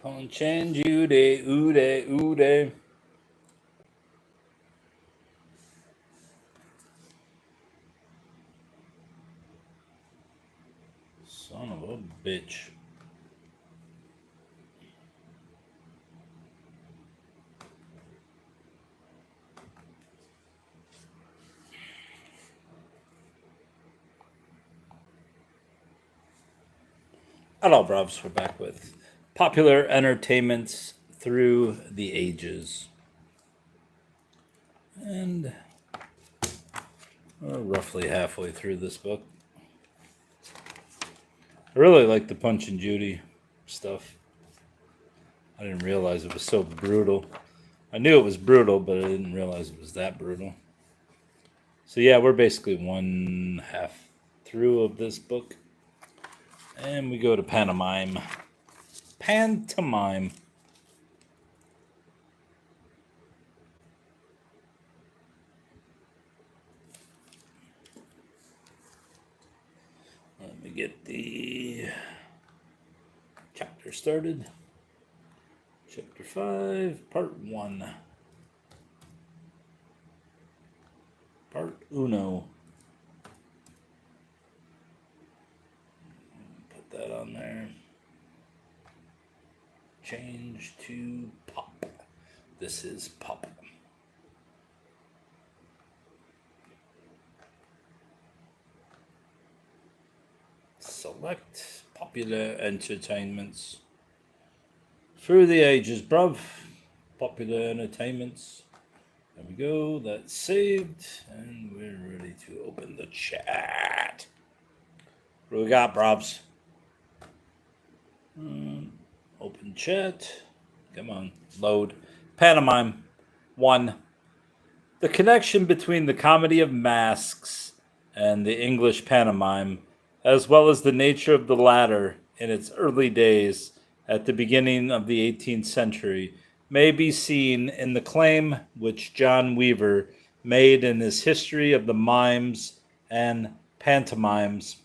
Punch and Judy, ooday, ooday. Son of a bitch. Hello, Brubs. We're back with popular entertainments through the ages. And we're roughly halfway through this book. I really like the Punch and Judy stuff. I didn't realize it was so brutal. I knew it was brutal, but I didn't realize it was that brutal. So yeah, we're basically one half through of this book. And we go to pantomime. Pantomime. Let me get the chapter started. Chapter 5, Part 1. Part uno. Put that on there. Change to pop. This is pop. Select popular entertainments. Through the ages, bruv. Popular entertainments. There we go. That's saved. And we're ready to open the chat. What do we got, bruvs? Open chat. Come on. Load. Pantomime. 1. The connection between the comedy of masks and the English pantomime, as well as the nature of the latter in its early days at the beginning of the 18th century, may be seen in the claim which John Weaver made in his History of the Mimes and Pantomimes.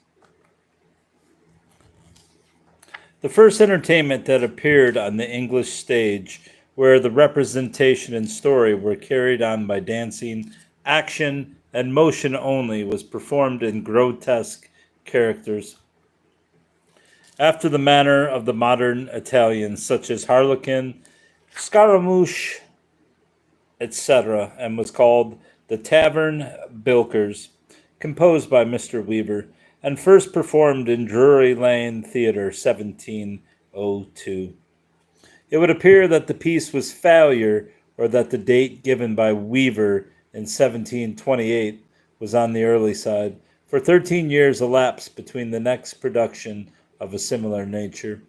The first entertainment that appeared on the English stage, where the representation and story were carried on by dancing, action, and motion only, was performed in grotesque characters, after the manner of the modern Italians, such as Harlequin, Scaramouche, etc., and was called the Tavern Bilkers, composed by Mr. Weaver, and first performed in Drury Lane Theatre, 1702. It would appear that the piece was failure, or that the date given by Weaver in 1728 was on the early side, for 13 years elapsed between the next production of a similar nature.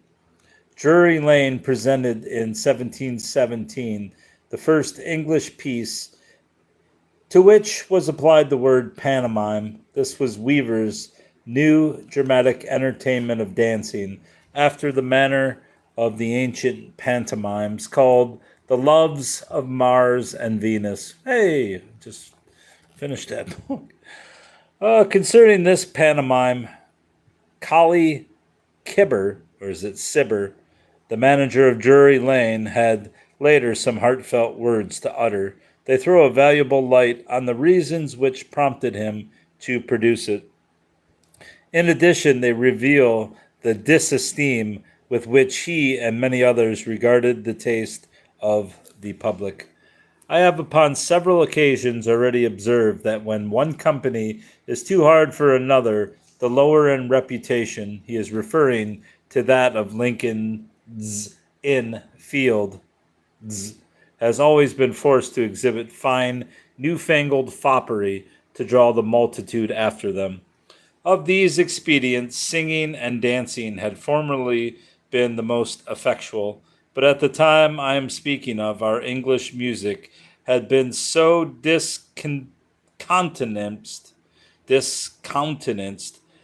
Drury Lane presented in 1717 the first English piece to which was applied the word pantomime. This was Weaver's new dramatic entertainment of dancing, after the manner of the ancient pantomimes, called The Loves of Mars and Venus. Hey, just finished that book. Concerning this pantomime, Collie Kibber, or is it Sibber, the manager of Drury Lane, had later some heartfelt words to utter. They throw a valuable light on the reasons which prompted him to produce it. In addition, they reveal the disesteem with which he and many others regarded the taste of the public. I have upon several occasions already observed that when one company is too hard for another, the lower in reputation, he is referring to that of Lincoln's Inn Field, has always been forced to exhibit fine, newfangled foppery to draw the multitude after them. Of these expedients, singing and dancing had formerly been the most effectual, but at the time I am speaking of, our English music had been so discountenanced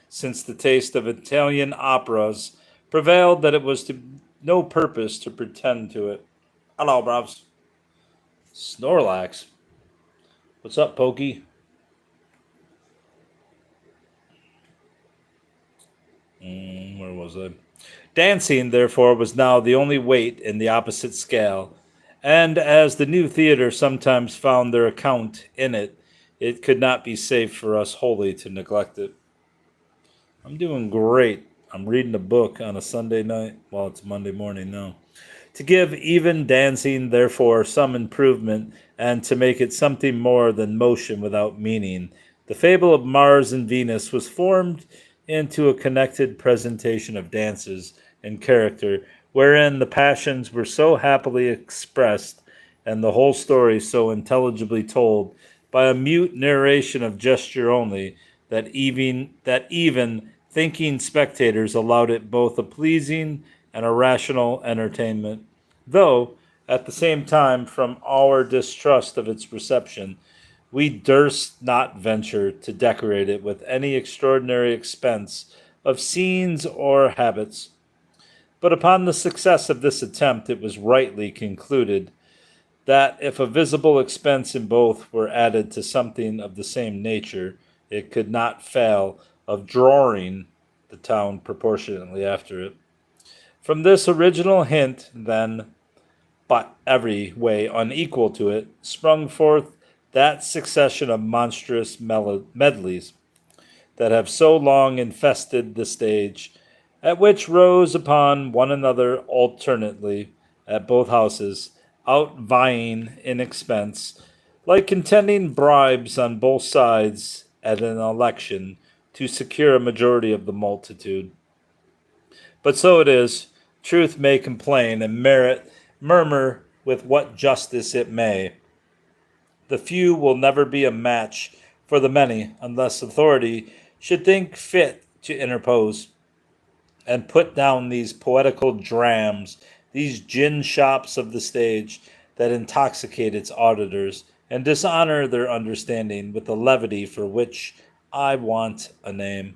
since the taste of Italian operas prevailed that it was to no purpose to pretend to it. Hello, bruvs. Snorlax. What's up, Pokey? Where was I? Dancing, therefore, was now the only weight in the opposite scale, and as the new theater sometimes found their account in it, it could not be safe for us wholly to neglect it. I'm doing great. I'm reading a book on a Sunday night. Well, it's Monday morning now. To give even dancing, therefore, some improvement, and to make it something more than motion without meaning, the fable of Mars and Venus was formed into a connected presentation of dances and character, wherein the passions were so happily expressed, and the whole story so intelligibly told by a mute narration of gesture only, that even thinking spectators allowed it both a pleasing and a rational entertainment, though at the same time, from our distrust of its reception, we durst not venture to decorate it with any extraordinary expense of scenes or habits. But upon the success of this attempt, it was rightly concluded that if a visible expense in both were added to something of the same nature, it could not fail of drawing the town proportionately after it. From this original hint, then, but every way unequal to it, sprung forth that succession of monstrous medleys that have so long infested the stage, at which rose upon one another alternately at both houses, outvying in expense, like contending bribes on both sides at an election to secure a majority of the multitude. But so it is. Truth may complain, and merit murmur with what justice it may. The few will never be a match for the many unless authority should think fit to interpose and put down these poetical drams, these gin shops of the stage that intoxicate its auditors and dishonor their understanding with the levity for which I want a name.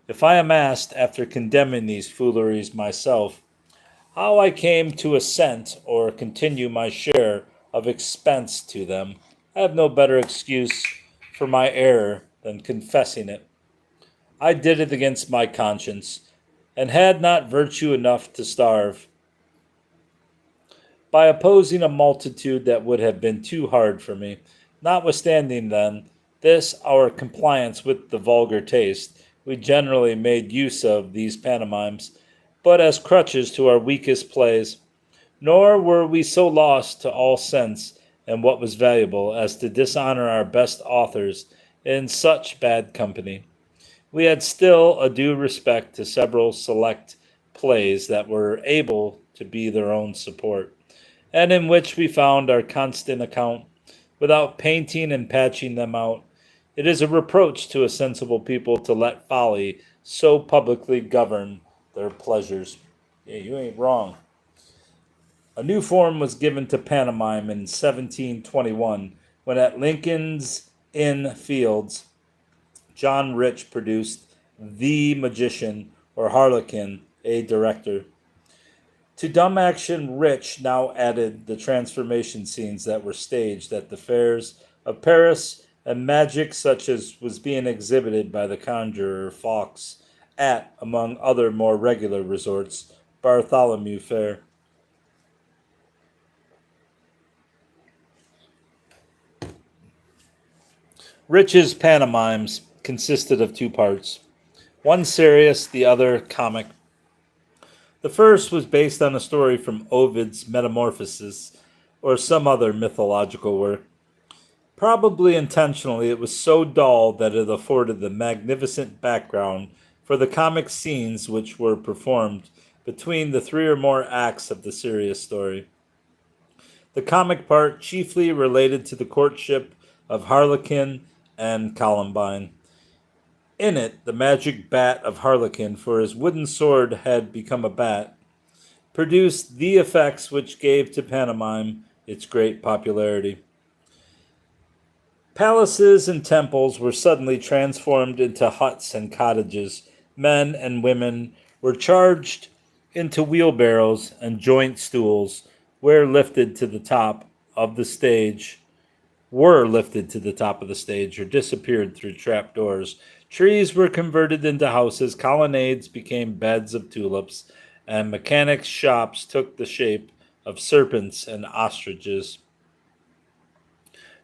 If I am asked, after condemning these fooleries myself, how I came to assent or continue my share of expense to them, I have no better excuse for my error than confessing it. I did it against my conscience, and had not virtue enough to starve. By opposing a multitude that would have been too hard for me, notwithstanding, then, this our compliance with the vulgar taste, we generally made use of these pantomimes, but as crutches to our weakest plays, nor were we so lost to all sense and what was valuable as to dishonor our best authors in such bad company. We had still a due respect to several select plays that were able to be their own support, and in which we found our constant account, without painting and patching them out. It is a reproach to a sensible people to let folly so publicly govern their pleasures. Yeah, you ain't wrong. A new form was given to pantomime in 1721, when at Lincoln's Inn Fields, John Rich produced The Magician, or Harlequin, a director. To dumb action, Rich now added the transformation scenes that were staged at the fairs of Paris and magic such as was being exhibited by the conjurer Fawkes at, among other more regular resorts, Bartholomew Fair. Rich's pantomimes consisted of two parts, one serious, the other comic. The first was based on a story from Ovid's Metamorphoses or some other mythological work. Probably intentionally, it was so dull that it afforded the magnificent background for the comic scenes which were performed between the three or more acts of the serious story. The comic part chiefly related to the courtship of Harlequin and Columbine. In it, the magic bat of Harlequin, for his wooden sword had become a bat, produced the effects which gave to pantomime its great popularity. Palaces and temples were suddenly transformed into huts and cottages. Men and women were charged into wheelbarrows and joint stools, where lifted to the top of the stage were lifted to the top of the stage or disappeared through trapdoors Trees were converted into houses, colonnades became beds of tulips, and mechanics' shops took the shape of serpents and ostriches.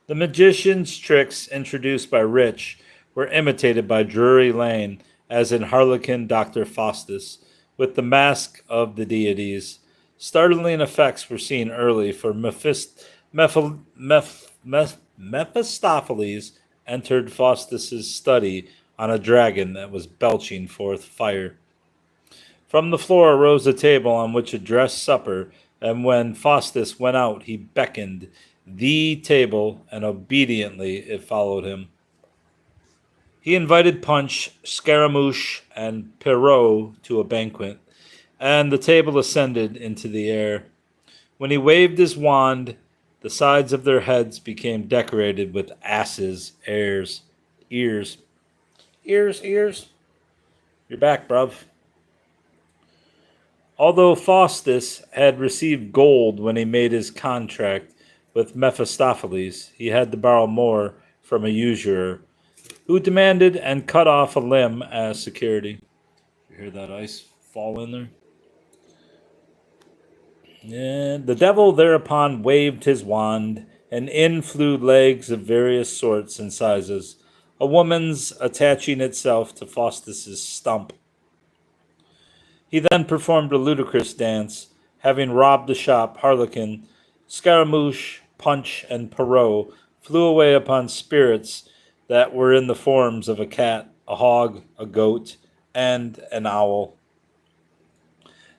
The magician's tricks introduced by Rich were imitated by Drury Lane, as in Harlequin Dr. Faustus, with the mask of the deities. Startling effects were seen early, for Mephistopheles entered Faustus's study on a dragon that was belching forth fire. From the floor arose a table on which a dressed supper, and when Faustus went out, he beckoned the table, and obediently it followed him. He invited Punch, Scaramouche, and Perrault to a banquet, and the table ascended into the air. When he waved his wand, the sides of their heads became decorated with asses' ears. Ears. You're back, bruv. Although Faustus had received gold when he made his contract with Mephistopheles, he had to borrow more from a usurer, who demanded and cut off a limb as security. You hear that ice fall in there? Yeah, the devil thereupon waved his wand, and in flew legs of various sorts and sizes, a woman's attaching itself to Faustus's stump. He then performed a ludicrous dance. Having robbed the shop, Harlequin, Scaramouche, Punch, and Perrault flew away upon spirits that were in the forms of a cat, a hog, a goat, and an owl.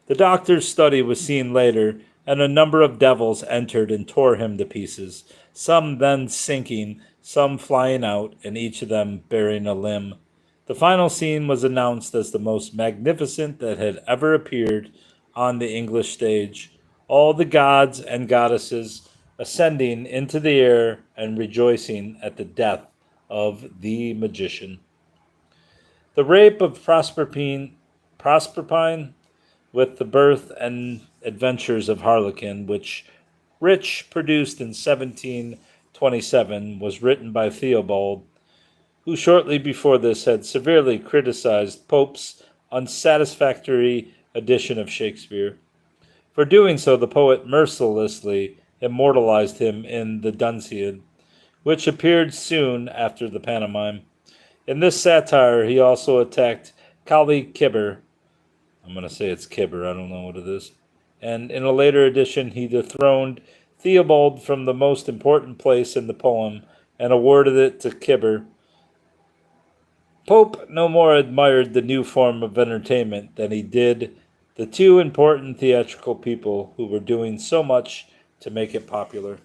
The doctor's study was seen later, and a number of devils entered and tore him to pieces, some then sinking, some flying out, and each of them bearing a limb. The final scene was announced as the most magnificent that had ever appeared on the English stage. All the gods and goddesses ascending into the air and rejoicing at the death of the magician. The rape of Proserpine with the birth and adventures of Harlequin, which Rich produced in 1727, was written by Theobald, who shortly before this had severely criticized Pope's unsatisfactory edition of Shakespeare. For doing so, the poet mercilessly immortalized him in the Dunciad, which appeared soon after the pantomime. In this satire, he also attacked Colley Cibber. I'm going to say it's Cibber, I don't know what it is. And in a later edition, he dethroned Theobald from the most important place in the poem and awarded it to Cibber. Pope no more admired the new form of entertainment than he did the two important theatrical people who were doing so much to make it popular.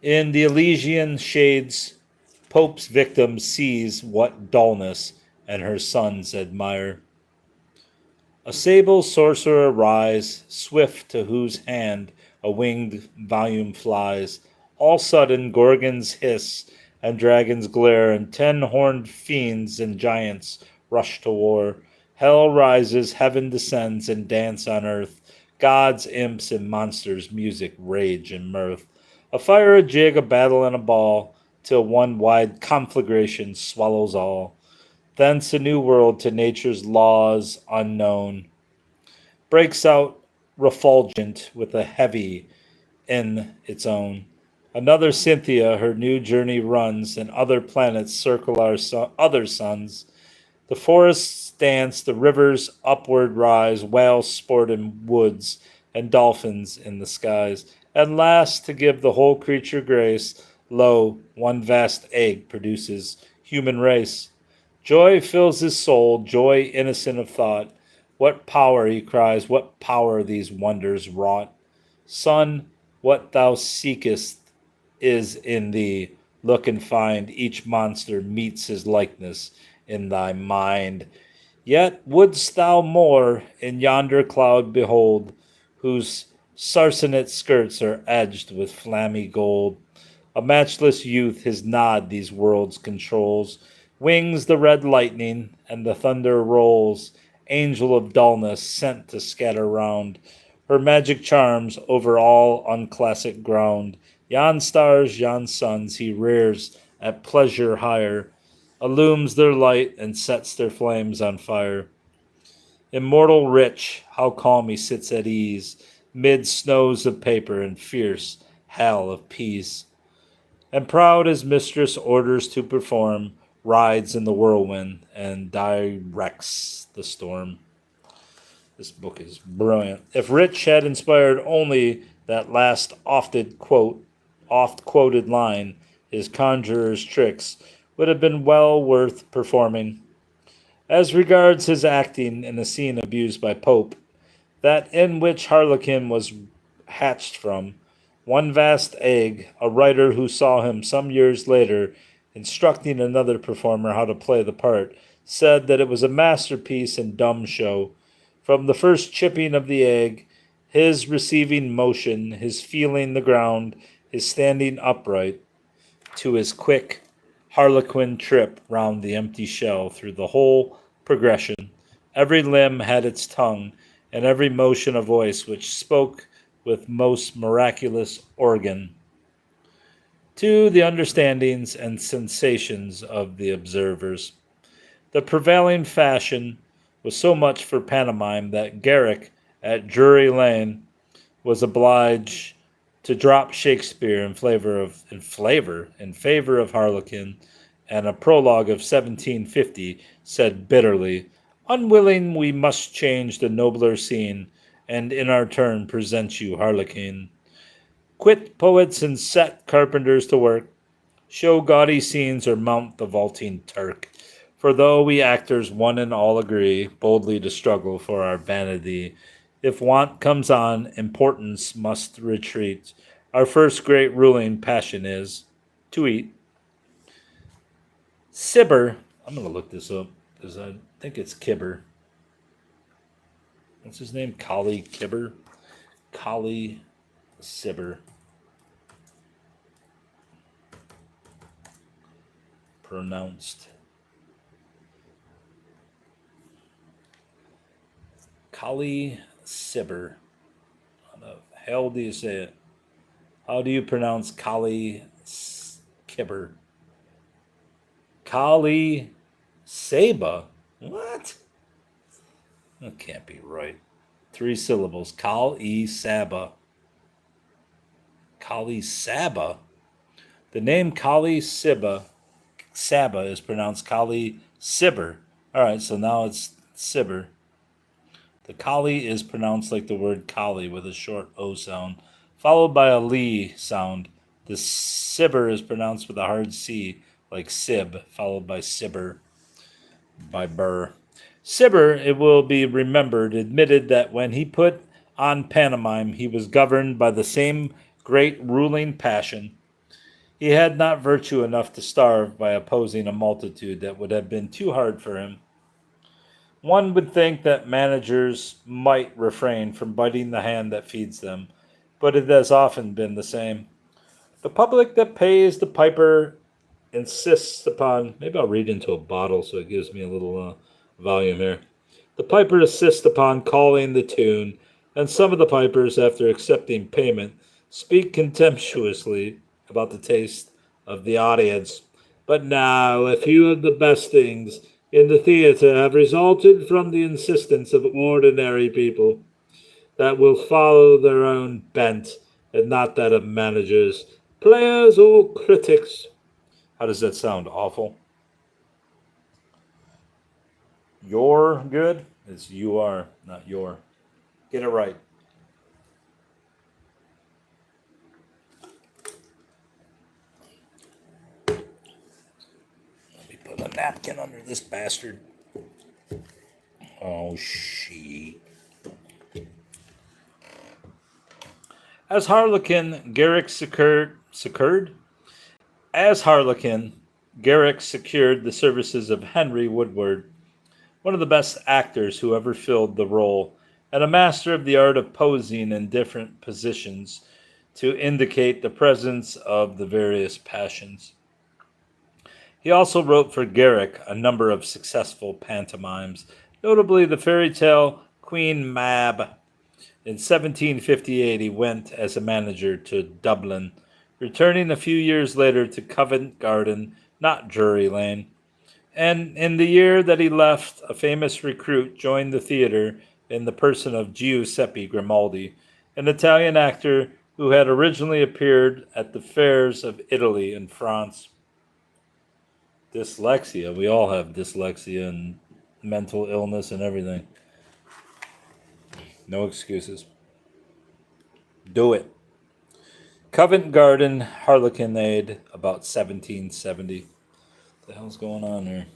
In the Elysian shades, Pope's victim sees what dullness, and her sons admire. A sable sorcerer rise, swift to whose hand a winged volume flies. All sudden gorgons hiss, and dragons glare, and 10-horned fiends and giants rush to war. Hell rises, heaven descends, and dance on earth. Gods, imps, and monsters, music, rage, and mirth. A fire, a jig, a battle, and a ball, till one wide conflagration swallows all. Thence a new world to nature's laws unknown breaks out refulgent with a heavy in its own. Another Cynthia her new journey runs, and other planets circle our other suns. The forests dance, the rivers upward rise, whales sport in woods, and dolphins in the skies. At last, to give the whole creature grace, lo, one vast egg produces human race. Joy fills his soul, joy innocent of thought. What power, he cries, what power these wonders wrought. Son, what thou seekest is in thee. Look and find, each monster meets his likeness in thy mind. Yet wouldst thou more in yonder cloud behold, whose sarcenet skirts are edged with flammy gold. A matchless youth his nod these worlds controls, wings the red lightning, and the thunder rolls. Angel of dullness, sent to scatter round her magic charms over all unclassic ground. Yon stars, yon suns, he rears at pleasure higher, illumes their light and sets their flames on fire. Immortal rich, how calm he sits at ease, mid snows of paper and fierce hell of peace. And proud as mistress orders to perform, rides in the whirlwind and directs the storm. This book is brilliant. If Rich had inspired only that last oft quoted line, his conjurer's tricks would have been well worth performing. As regards his acting in a scene abused by Pope, that in which Harlequin was hatched from, one vast egg, a writer who saw him some years later instructing another performer how to play the part, said that it was a masterpiece in dumb show. From the first chipping of the egg, his receiving motion, his feeling the ground, his standing upright, to his quick harlequin trip round the empty shell through the whole progression. Every limb had its tongue, and every motion a voice which spoke with most miraculous organ to the understandings and sensations of the observers. The prevailing fashion was so much for pantomime that Garrick at Drury Lane was obliged to drop Shakespeare in favor of Harlequin, and a prologue of 1750 said bitterly, "Unwilling we must change the nobler scene, and in our turn present you Harlequin. Quit poets and set carpenters to work, show gaudy scenes or mount the vaulting Turk. For though we actors one and all agree boldly to struggle for our vanity, if want comes on, importance must retreat. Our first great ruling passion is to eat." Cibber, I'm going to look this up because I think it's Kibber. What's his name? Collie Kibber? Collie Cibber. Pronounced. Collie Cibber. How the hell do you say it? How do you pronounce Collie Kibber? Kali Saba? What? That can't be right. 3 syllables. Kali Saba. Kali Saba? The name Kali Saba is pronounced Kali Sibber. Alright, so now it's Sibber. The Kali is pronounced like the word Kali with a short O sound, followed by a Li sound. The Sibber is pronounced with a hard C, like Sib, followed by Sibber, by Burr. Cibber, it will be remembered, admitted that when he put on pantomime, he was governed by the same great ruling passion. He had not virtue enough to starve by opposing a multitude that would have been too hard for him. One would think that managers might refrain from biting the hand that feeds them, but it has often been the same. The public that pays the piper insists upon, maybe I'll read into a bottle so it gives me a little volume here. The piper insists upon calling the tune, and some of the pipers, after accepting payment, speak contemptuously about the taste of the audience. But now, a few of the best things in the theater have resulted from the insistence of ordinary people that will follow their own bent and not that of managers, players, or critics. How does that sound? Awful? You're good? It's you are, not your. Get it right. Let me put a napkin under this bastard. Oh, she. As Harlequin, Garrick secured the services of Henry Woodward, one of the best actors who ever filled the role, and a master of the art of posing in different positions to indicate the presence of the various passions. He also wrote for Garrick a number of successful pantomimes, notably the fairy tale Queen Mab. In 1758, he went as a manager to Dublin, returning a few years later to Covent Garden, not Drury Lane. And in the year that he left, a famous recruit joined the theater in the person of Giuseppe Grimaldi, an Italian actor who had originally appeared at the fairs of Italy and France. Dyslexia. We all have dyslexia and mental illness and everything. No excuses. Do it. Covent Garden Harlequinade, about 1770. What the hell's going on there?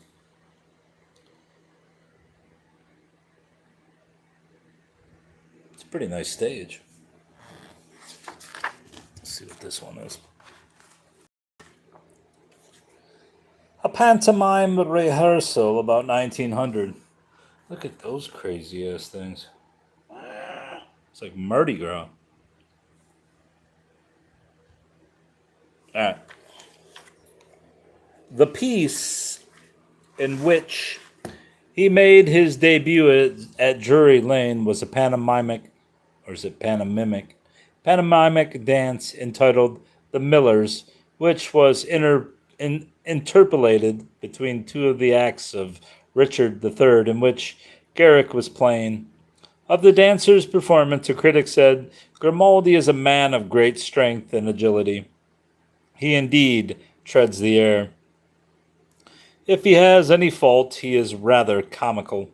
It's a pretty nice stage. Let's see what this one is. A pantomime rehearsal about 1900. Look at those crazy ass things. It's like Mardi Gras. All right. The piece in which he made his debut at Drury Lane was a pantomimic, or is it pantomimic? Pantomimic dance entitled The Millers, which was interpolated between two of the acts of Richard III, in which Garrick was playing. Of the dancer's performance, a critic said, Grimaldi is a man of great strength and agility. He indeed treads the air. If he has any fault, he is rather comical.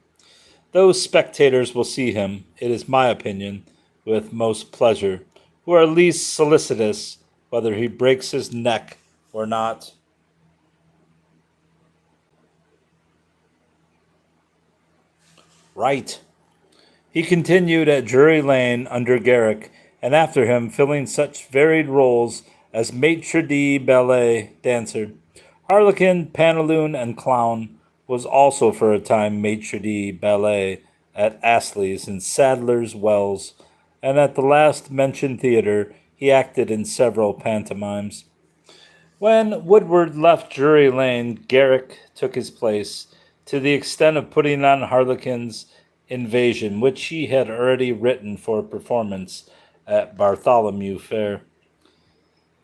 Those spectators will see him, it is my opinion, with most pleasure, who are least solicitous whether he breaks his neck or not. Right. He continued at Drury Lane under Garrick, and after him, filling such varied roles as maitre d' ballet dancer, harlequin, pantaloon, and clown, was also for a time maitre d' ballet at Astley's and Sadler's Wells, and at the last mentioned theater he acted in several pantomimes. When Woodward left Drury Lane, Garrick took his place, to the extent of putting on Harlequin's Invasion, which he had already written for performance at Bartholomew Fair.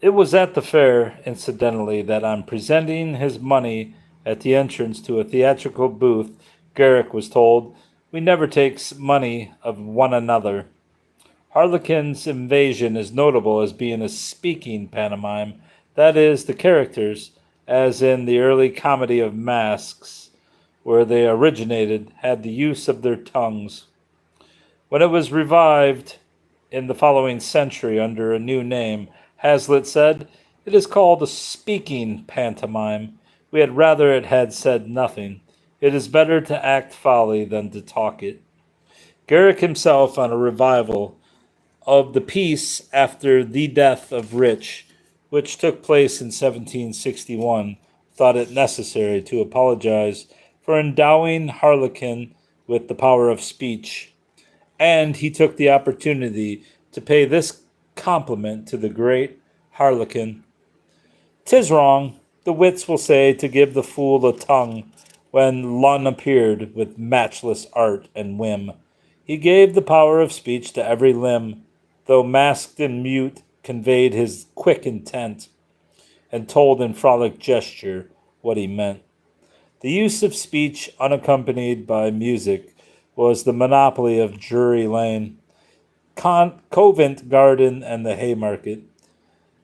It was at the fair, incidentally, that on presenting his money at the entrance to a theatrical booth, Garrick was told, "We never takes money of one another." Harlequin's Invasion is notable as being a speaking pantomime, that is, the characters, as in the early comedy of Masks, where they originated, had the use of their tongues. When it was revived in the following century under a new name, Hazlitt said, "It is called a speaking pantomime. We had rather it had said nothing. It is better to act folly than to talk it." Garrick himself, on a revival of the piece after the death of Rich, which took place in 1761, thought it necessary to apologize for endowing Harlequin with the power of speech, and he took the opportunity to pay this compliment to the great Harlequin. "'Tis wrong, the wits will say, to give the fool a tongue, when Lun appeared with matchless art and whim. He gave the power of speech to every limb, though masked and mute, conveyed his quick intent, and told in frolic gesture what he meant. The use of speech unaccompanied by music was the monopoly of Drury Lane, Covent Garden, and the Haymarket.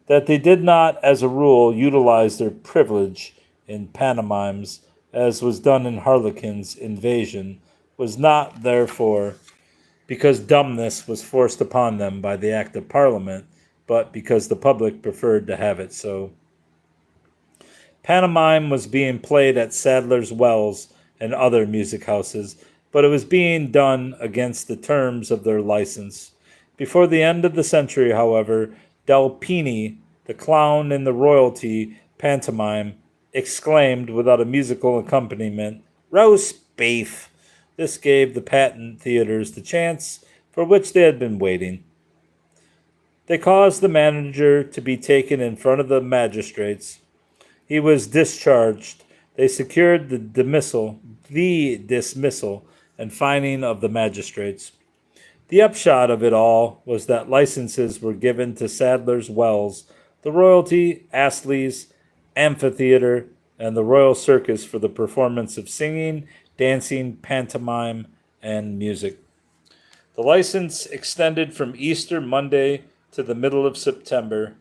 That they did not, as a rule, utilize their privilege in pantomimes, as was done in Harlequin's Invasion, was not, therefore, because dumbness was forced upon them by the Act of Parliament, but because the public preferred to have it so. Pantomime was being played at Sadler's Wells and other music houses, but it was being done against the terms of their license. Before the end of the century, however, Del Pini, the clown in the royalty pantomime, exclaimed without a musical accompaniment, "Roast beef!" This gave the patent theaters the chance for which they had been waiting. They caused the manager to be taken in front of the magistrates. He was discharged. They secured the dismissal and fining of the magistrates. The upshot of it all was that licenses were given to Sadler's Wells, the Royalty, Astley's, Amphitheater, and the Royal Circus for the performance of singing, dancing, pantomime, and music. The license extended from Easter Monday to the middle of September.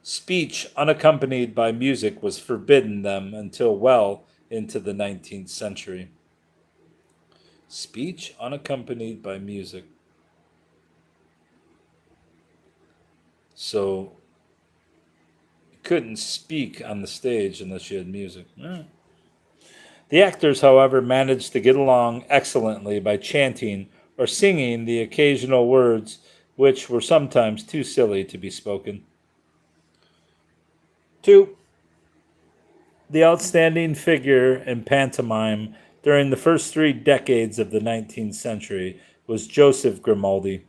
Speech unaccompanied by music was forbidden them until well into the 19th century. Speech unaccompanied by music. So you couldn't speak on the stage unless you had music. The actors, however, managed to get along excellently by chanting or singing the occasional words, which were sometimes too silly to be spoken. 2. The outstanding figure in pantomime during the first 3 decades of the 19th century was Joseph Grimaldi.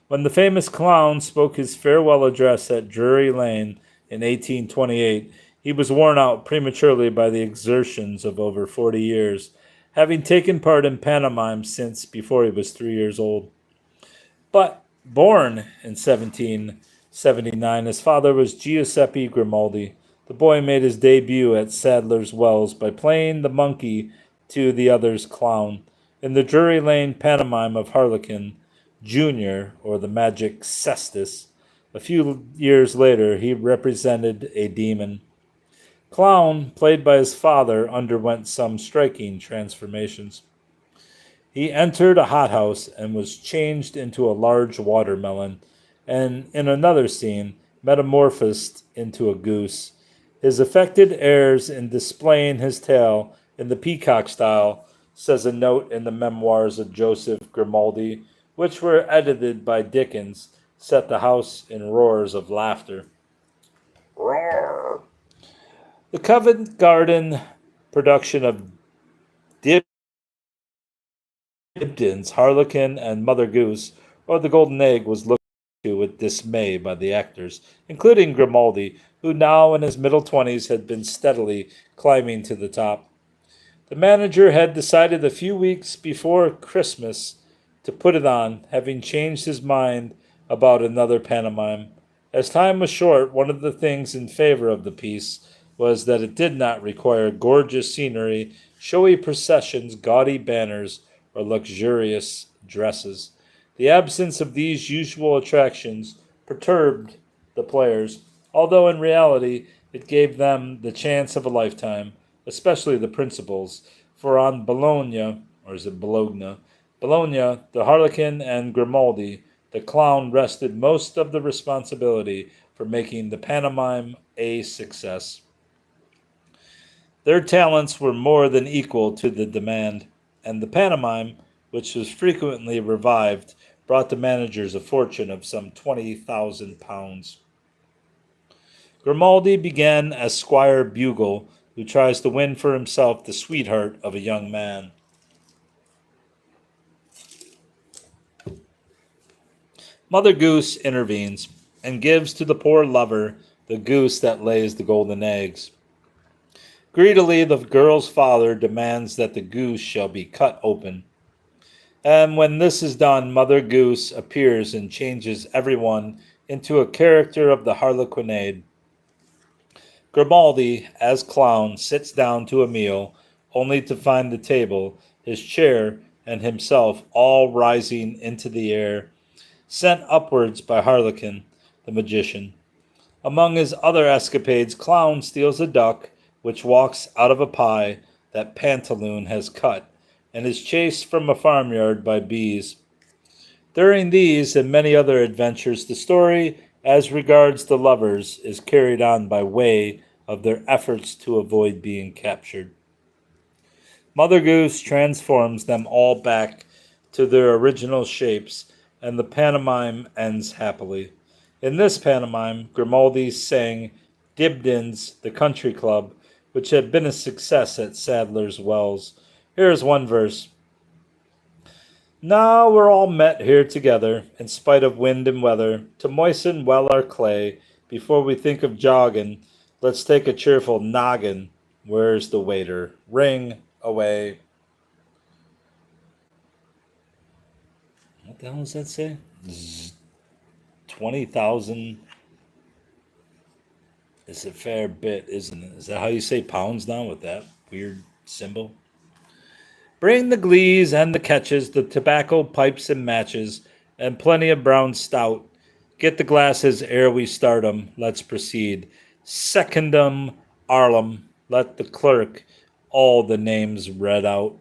When the famous clown spoke his farewell address at Drury Lane in 1828, he was worn out prematurely by the exertions of over 40 years, having taken part in pantomime since before he was 3 years old. But born in 1779, his father was Giuseppe Grimaldi. The boy made his debut at Sadler's Wells by playing the monkey to the other's clown. In the Drury Lane pantomime of Harlequin Jr., or the Magic Cestus, a few years later he represented a demon. Clown, played by his father, underwent some striking transformations. He entered a hothouse and was changed into a large watermelon, and in another scene, metamorphosed into a goose. His affected airs in displaying his tail in the peacock style, says a note in the memoirs of Joseph Grimaldi, which were edited by Dickens, set the house in roars of laughter. Roar. The Covent Garden production of Ibden's Harlequin and Mother Goose, or the Golden Egg, was looked to with dismay by the actors, including Grimaldi, who now in his middle 20s had been steadily climbing to the top. The manager had decided a few weeks before Christmas to put it on, having changed his mind about another pantomime. As time was short, one of the things in favor of the piece was that it did not require gorgeous scenery, showy processions, gaudy banners, or luxurious dresses. The absence of these usual attractions perturbed the players, although in reality it gave them the chance of a lifetime, especially the principals, for on Bologna, or is it Bologna? Bologna, the Harlequin, and Grimaldi, the clown rested most of the responsibility for making the pantomime a success. Their talents were more than equal to the demand, and the pantomime, which was frequently revived, brought the managers a fortune of some £20,000. Grimaldi began as Squire Bugle, who tries to win for himself the sweetheart of a young man. Mother Goose intervenes and gives to the poor lover the goose that lays the golden eggs. Greedily, the girl's father demands that the goose shall be cut open. And when this is done, Mother Goose appears and changes everyone into a character of the harlequinade. Grimaldi, as clown, sits down to a meal, only to find the table, his chair, and himself all rising into the air, sent upwards by Harlequin, the magician. Among his other escapades, Clown steals a duck, which walks out of a pie that Pantaloon has cut, and is chased from a farmyard by bees. During these and many other adventures, the story, as regards the lovers, is carried on by way of their efforts to avoid being captured. Mother Goose transforms them all back to their original shapes, and the pantomime ends happily. In this pantomime, Grimaldi sang Dibdin's The Country Club, which had been a success at Sadler's Wells. Here is one verse. Now we're all met here together, in spite of wind and weather, to moisten well our clay. Before we think of jogging, let's take a cheerful noggin. Where's the waiter? Ring away. What the hell does that say? 20,000 It's a fair bit, isn't it? Is that how you say pounds now with that weird symbol? Bring the glees and the catches, the tobacco, pipes, and matches, and plenty of brown stout. Get the glasses ere we start 'em. Let's proceed. Secondum Arlem. Let the clerk all the names read out,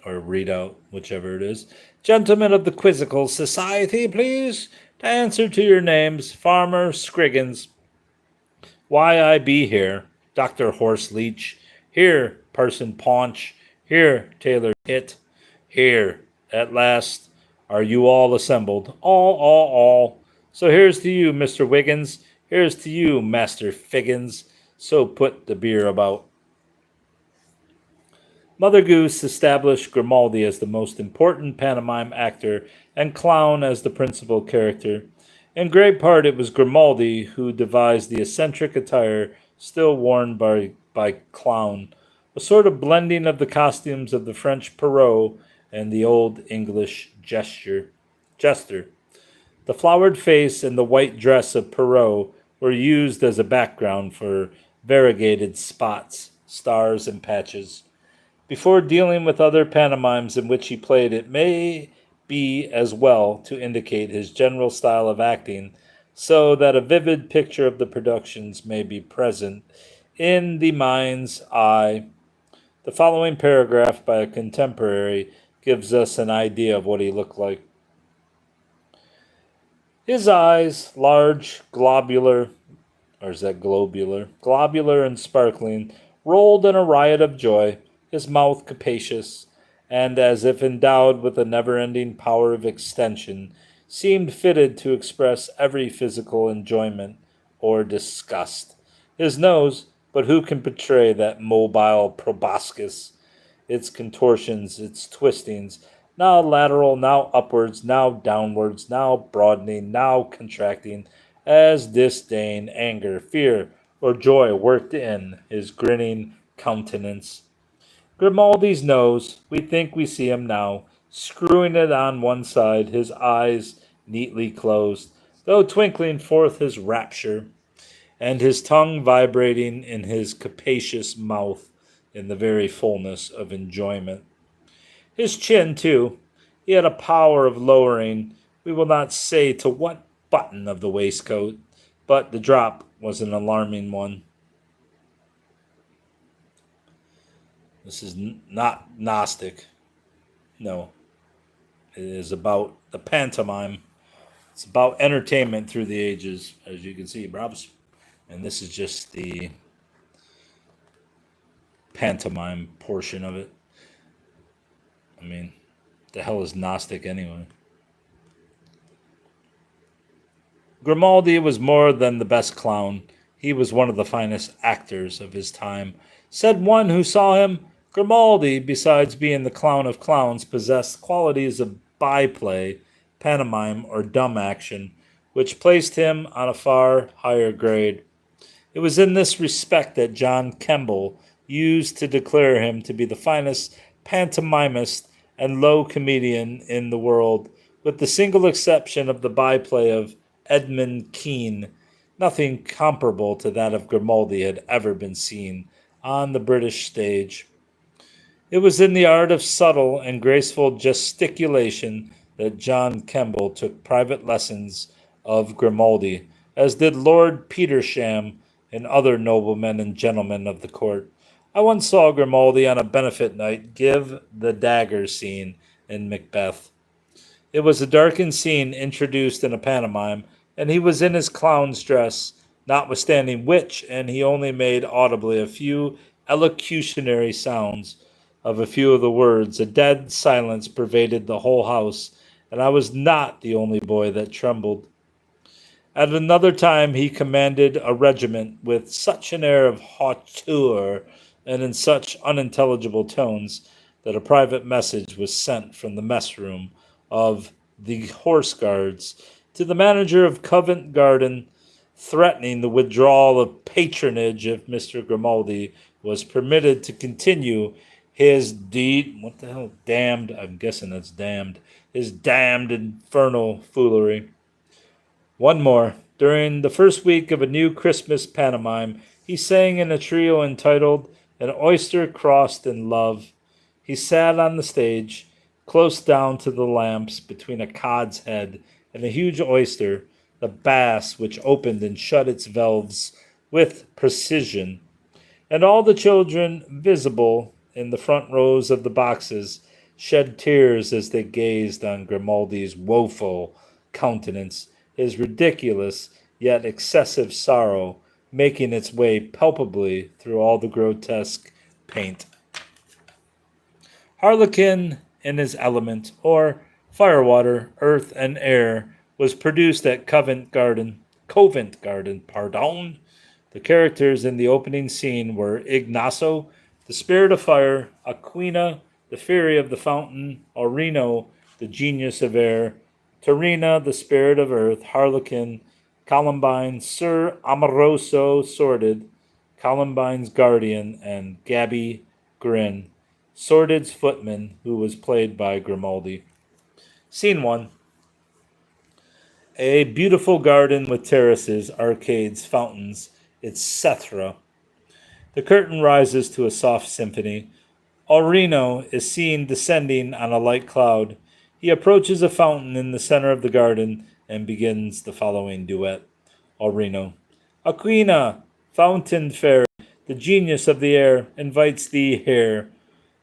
or read out, whichever it is. Gentlemen of the Quizzical Society, please, to answer to your names. Farmer Scriggins. Why I be here, Dr. Horseleech. Here, Parson Paunch. Here, Tailor It. Here, at last, are you all assembled? All. So here's to you, Mr. Wiggins. Here's to you, Master Figgins. So put the beer about. Mother Goose established Grimaldi as the most important pantomime actor and clown as the principal character. In great part, it was Grimaldi who devised the eccentric attire still worn by clown, a sort of blending of the costumes of the French Perrault and the old English jester. The flowered face and the white dress of Perrault were used as a background for variegated spots, stars, and patches. Before dealing with other pantomimes in which he played, it may be as well to indicate his general style of acting, so that a vivid picture of the productions may be present in the mind's eye. The following paragraph by a contemporary gives us an idea of what he looked like. His eyes, large, globular, or is that globular? Globular and sparkling, rolled in a riot of joy, his mouth capacious, and as if endowed with a never-ending power of extension, seemed fitted to express every physical enjoyment or disgust. His nose, but who can portray that mobile proboscis, its contortions, its twistings, now lateral, now upwards, now downwards, now broadening, now contracting, as disdain, anger, fear, or joy worked in his grinning countenance. Grimaldi's nose, we think we see him now, screwing it on one side, his eyes neatly closed, though twinkling forth his rapture, and his tongue vibrating in his capacious mouth in the very fullness of enjoyment. His chin, too, he had a power of lowering, we will not say to what button of the waistcoat, but the drop was an alarming one. This is not Gnostic. No. It is about the pantomime. It's about entertainment through the ages, as you can see, Brobs. And this is just the pantomime portion of it. I mean, the hell is Gnostic anyway? Grimaldi was more than the best clown. He was one of the finest actors of his time. Said one who saw him, Grimaldi, besides being the clown of clowns, possessed qualities of byplay, pantomime, or dumb action, which placed him on a far higher grade. It was in this respect that John Kemble used to declare him to be the finest pantomimist and low comedian in the world, with the single exception of the byplay of Edmund Kean. Nothing comparable to that of Grimaldi had ever been seen on the British stage. It was in the art of subtle and graceful gesticulation that John Kemble took private lessons of Grimaldi, as did Lord Petersham and other noblemen and gentlemen of the court. I once saw Grimaldi on a benefit night give the dagger scene in Macbeth. It was a darkened scene introduced in a pantomime, and he was in his clown's dress, notwithstanding which, and he only made audibly a few elocutionary sounds of a few of the words. A dead silence pervaded the whole house, and I was not the only boy that trembled. At another time he commanded a regiment with such an air of hauteur and in such unintelligible tones that a private message was sent from the mess room of the Horse Guards to the manager of Covent Garden, threatening the withdrawal of patronage if Mr. Grimaldi was permitted to continue his damned, I'm guessing that's damned, his damned infernal foolery. One more. During the first week of a new Christmas pantomime, he sang in a trio entitled An Oyster Crossed in Love. He sat on the stage, close down to the lamps between a cod's head and a huge oyster, the bass which opened and shut its valves with precision, and all the children visible in the front rows of the boxes shed tears as they gazed on Grimaldi's woeful countenance, his ridiculous yet excessive sorrow making its way palpably through all the grotesque paint. Harlequin in his element, or firewater, earth, and air, was produced at Covent Garden, pardon. The characters in the opening scene were Ignacio, the spirit of fire, Aquina, the fury of the fountain, Aurino, the genius of air, Terina, the spirit of earth, Harlequin, Columbine, Sir Amoroso, sordid, Columbine's guardian, and Gabby Grin, Sordid's footman, who was played by Grimaldi. Scene 1. A beautiful garden with terraces, arcades, fountains, etc. The curtain rises to a soft symphony. Aurino is seen descending on a light cloud. He approaches a fountain in the center of the garden and begins the following duet. Aurino. Aquina, fountain fairy, the genius of the air, invites thee here,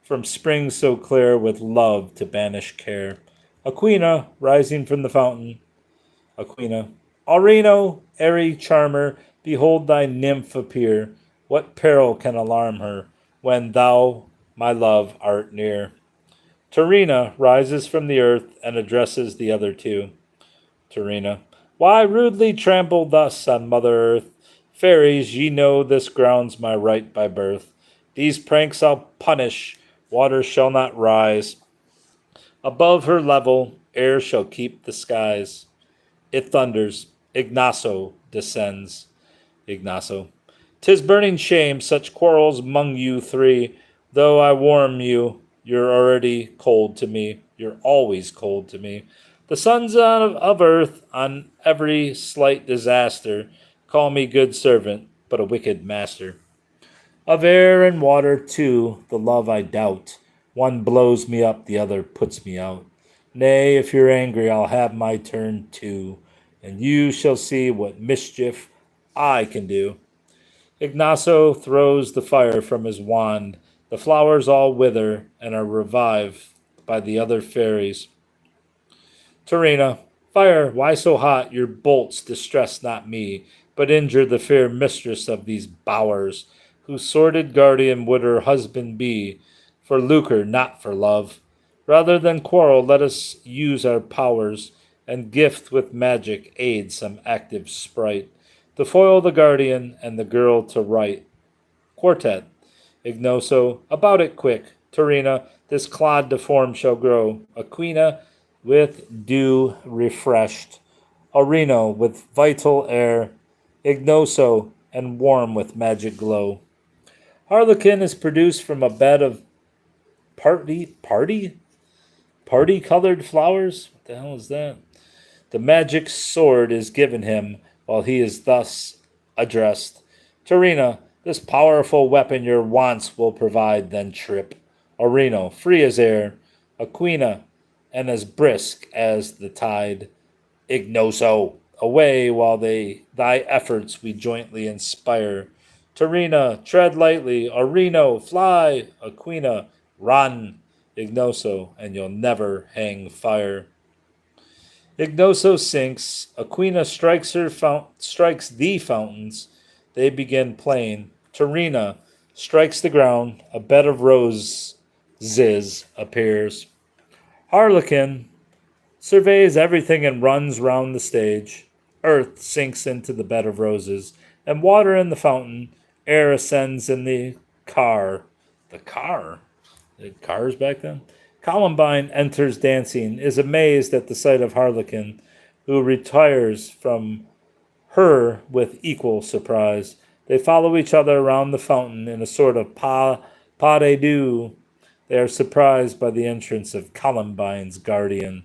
from springs so clear with love to banish care. Aquina, rising from the fountain. Aquina. Aurino, airy charmer, behold thy nymph appear. What peril can alarm her when thou, my love, art near? Terina rises from the earth and addresses the other two. Terina. Why rudely trample thus on Mother Earth? Fairies, ye know this ground's my right by birth. These pranks I'll punish, water shall not rise. Above her level, air shall keep the skies. It thunders, Ignacio descends. Ignacio. 'Tis burning shame, such quarrels among you three. Though I warm you, you're already cold to me. You're always cold to me. The sons of earth, on every slight disaster, call me good servant, but a wicked master. Of air and water, too, the love I doubt. One blows me up, the other puts me out. Nay, if you're angry, I'll have my turn too, and you shall see what mischief I can do. Ignacio throws the fire from his wand. The flowers all wither and are revived by the other fairies. Terina, fire, why so hot? Your bolts distress not me, but injure the fair mistress of these bowers, whose sordid guardian would her husband be, for lucre, not for love. Rather than quarrel, let us use our powers, and gift with magic aid some active sprite, to foil the guardian and the girl to right. Quartet. Ignoso, about it quick. Terina, this clod deformed shall grow. Aquina, with dew refreshed. Aurino, with vital air. Ignoso, and warm with magic glow. Harlequin is produced from a bed of party-colored flowers? What the hell is that? The magic sword is given him while he is thus addressed. Terina, this powerful weapon your wants will provide, then trip. Aurino, free as air. Aquina, and as brisk as the tide. Ignoso, away while thy efforts we jointly inspire. Terina, tread lightly. Aurino, fly. Aquina, run. Ignoso, and you'll never hang fire. Ignoso sinks. Aquina strikes the fountains. They begin playing. Terina strikes the ground. A bed of roses appears. Harlequin surveys everything and runs round the stage. Earth sinks into the bed of roses, and water in the fountain. Air ascends in the car. The car? They had cars back then? Columbine enters dancing, is amazed at the sight of Harlequin, who retires from her with equal surprise. They follow each other around the fountain in a sort of pas de deux. They are surprised by the entrance of Columbine's guardian,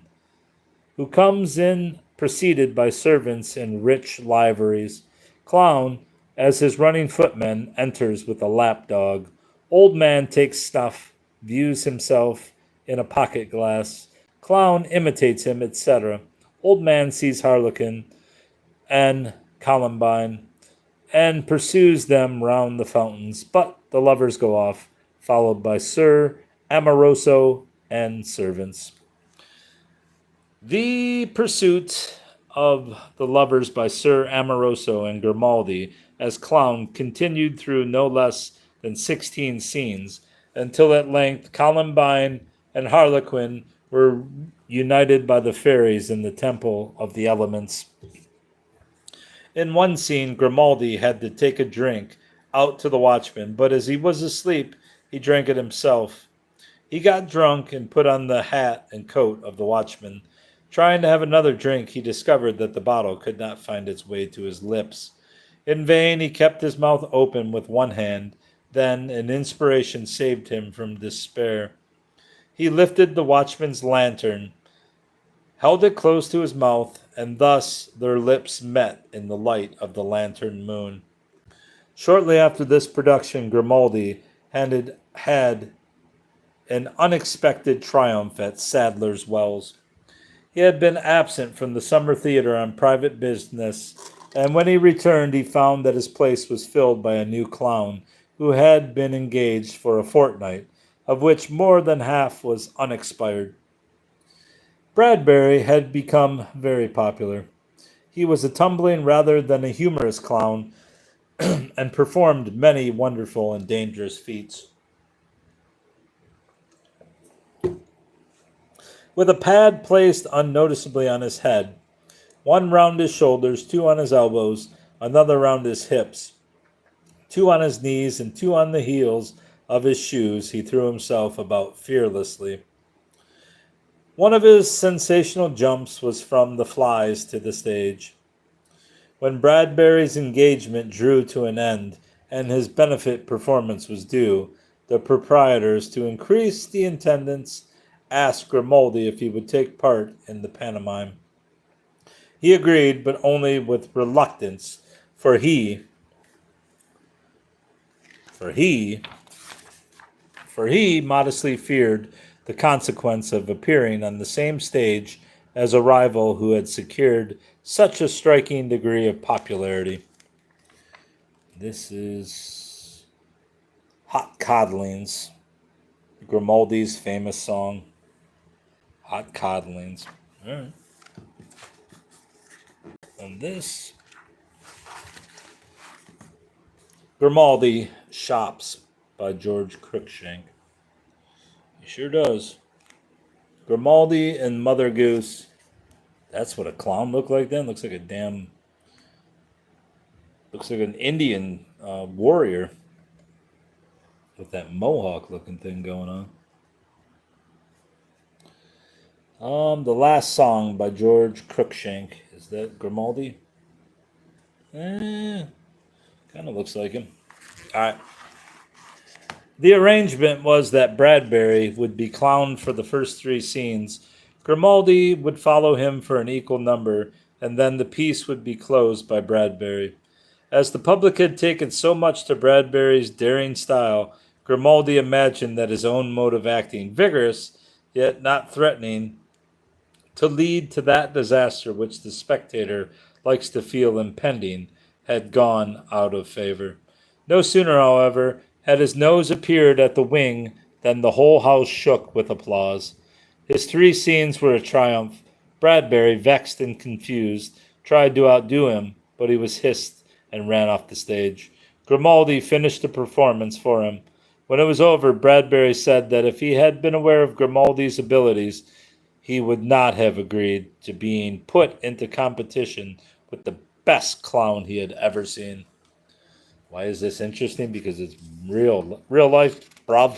who comes in preceded by servants in rich liveries. Clown, as his running footman, enters with a lapdog. Old man takes snuff, views himself in a pocket glass. Clown imitates him, etc. Old man sees Harlequin and Columbine and pursues them round the fountains, but the lovers go off, followed by Sir Amoroso and servants. The pursuit of the lovers by Sir Amoroso and Grimaldi as Clown continued through no less than 16 scenes, until at length Columbine and Harlequin were united by the fairies in the Temple of the Elements. In one scene, Grimaldi had to take a drink out to the watchman, but as he was asleep, he drank it himself. He got drunk and put on the hat and coat of the watchman. Trying to have another drink, he discovered that the bottle could not find its way to his lips. In vain, he kept his mouth open with one hand. Then an inspiration saved him from despair. He lifted the watchman's lantern, held it close to his mouth, and thus their lips met in the light of the lantern moon. Shortly after this production, Grimaldi had an unexpected triumph at Sadler's Wells. He had been absent from the summer theater on private business, and when he returned, he found that his place was filled by a new clown who had been engaged for a fortnight, of which more than half was unexpired. Bradbury had become very popular. He was a tumbling rather than a humorous clown and performed many wonderful and dangerous feats. With a pad placed unnoticeably on his head, one round his shoulders, two on his elbows, another round his hips, two on his knees, and two on the heels of his shoes, he threw himself about fearlessly. One of his sensational jumps was from the flies to the stage. When Bradbury's engagement drew to an end and his benefit performance was due, the proprietors, to increase the attendance, asked Grimaldi if he would take part in the pantomime. He agreed, but only with reluctance, for he modestly feared the consequence of appearing on the same stage as a rival who had secured such a striking degree of popularity. This is Hot Codlings, Grimaldi's famous song. Hot Codlings. All right. And this, Grimaldi Shops by George Cruikshank. He sure does. Grimaldi and Mother Goose. That's what a clown looked like then. Looks like an Indian warrior with that mohawk looking thing going on. The last song by George Cruikshank. Is that Grimaldi? Kind of looks like him. All right. The arrangement was that Bradbury would be clown for the first three scenes. Grimaldi would follow him for an equal number, and then the piece would be closed by Bradbury. As the public had taken so much to Bradbury's daring style, Grimaldi imagined that his own mode of acting, vigorous yet not threatening, to lead to that disaster which the spectator likes to feel impending, had gone out of favor. No sooner, however, had his nose appeared at the wing than the whole house shook with applause. His three scenes were a triumph. Bradbury, vexed and confused, tried to outdo him, but he was hissed and ran off the stage. Grimaldi finished the performance for him. When it was over, Bradbury said that if he had been aware of Grimaldi's abilities, he would not have agreed to being put into competition with the best clown he had ever seen. Why is this interesting? Because it's real life, bruv.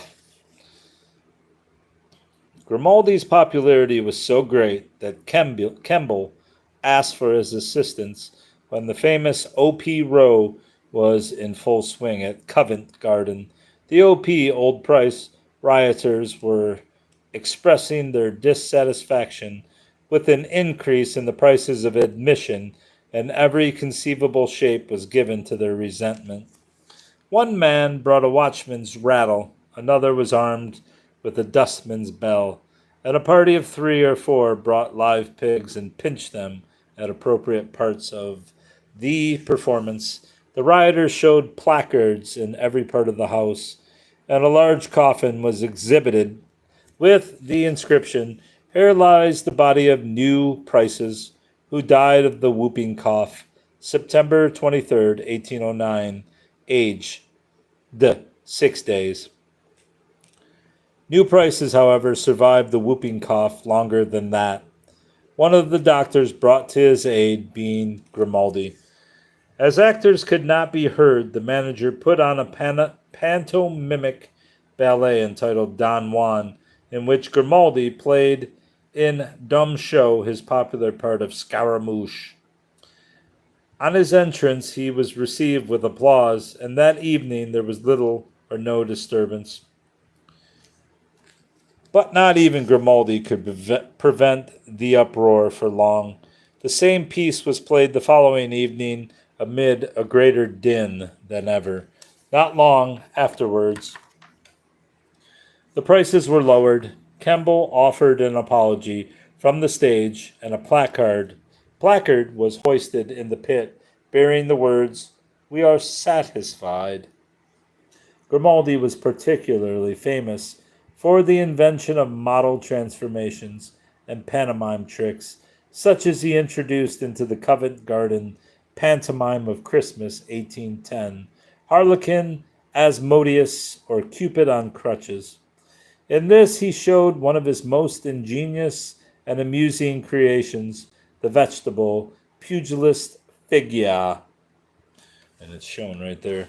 Grimaldi's popularity was so great that Kemble asked for his assistance when the famous O.P. Row was in full swing at Covent Garden. The O.P. Old Price rioters were expressing their dissatisfaction with an increase in the prices of admission, and every conceivable shape was given to their resentment. One man brought a watchman's rattle, another was armed with a dustman's bell, and a party of 3 or 4 brought live pigs and pinched them at appropriate parts of the performance. The rioters showed placards in every part of the house, and a large coffin was exhibited with the inscription, "Here lies the body of New Prices, who died of the whooping cough, September 23rd, 1809, age 6 days." New Prices, however, survived the whooping cough longer than that. One of the doctors brought to his aid being Grimaldi. As actors could not be heard, the manager put on a pantomimic ballet entitled Don Juan, in which Grimaldi played in dumb show his popular part of Scaramouche. On his entrance, he was received with applause, and that evening there was little or no disturbance. But not even Grimaldi could prevent the uproar for long. The same piece was played the following evening amid a greater din than ever. Not long afterwards, the prices were lowered. Kemble offered an apology from the stage, and a placard was hoisted in the pit, bearing the words, "We are satisfied." Grimaldi was particularly famous for the invention of model transformations and pantomime tricks, such as he introduced into the Covent Garden pantomime of Christmas 1810, Harlequin, Asmodeus, or Cupid on Crutches. In this he showed one of his most ingenious and amusing creations, the vegetable pugilist figure. And it's shown right there.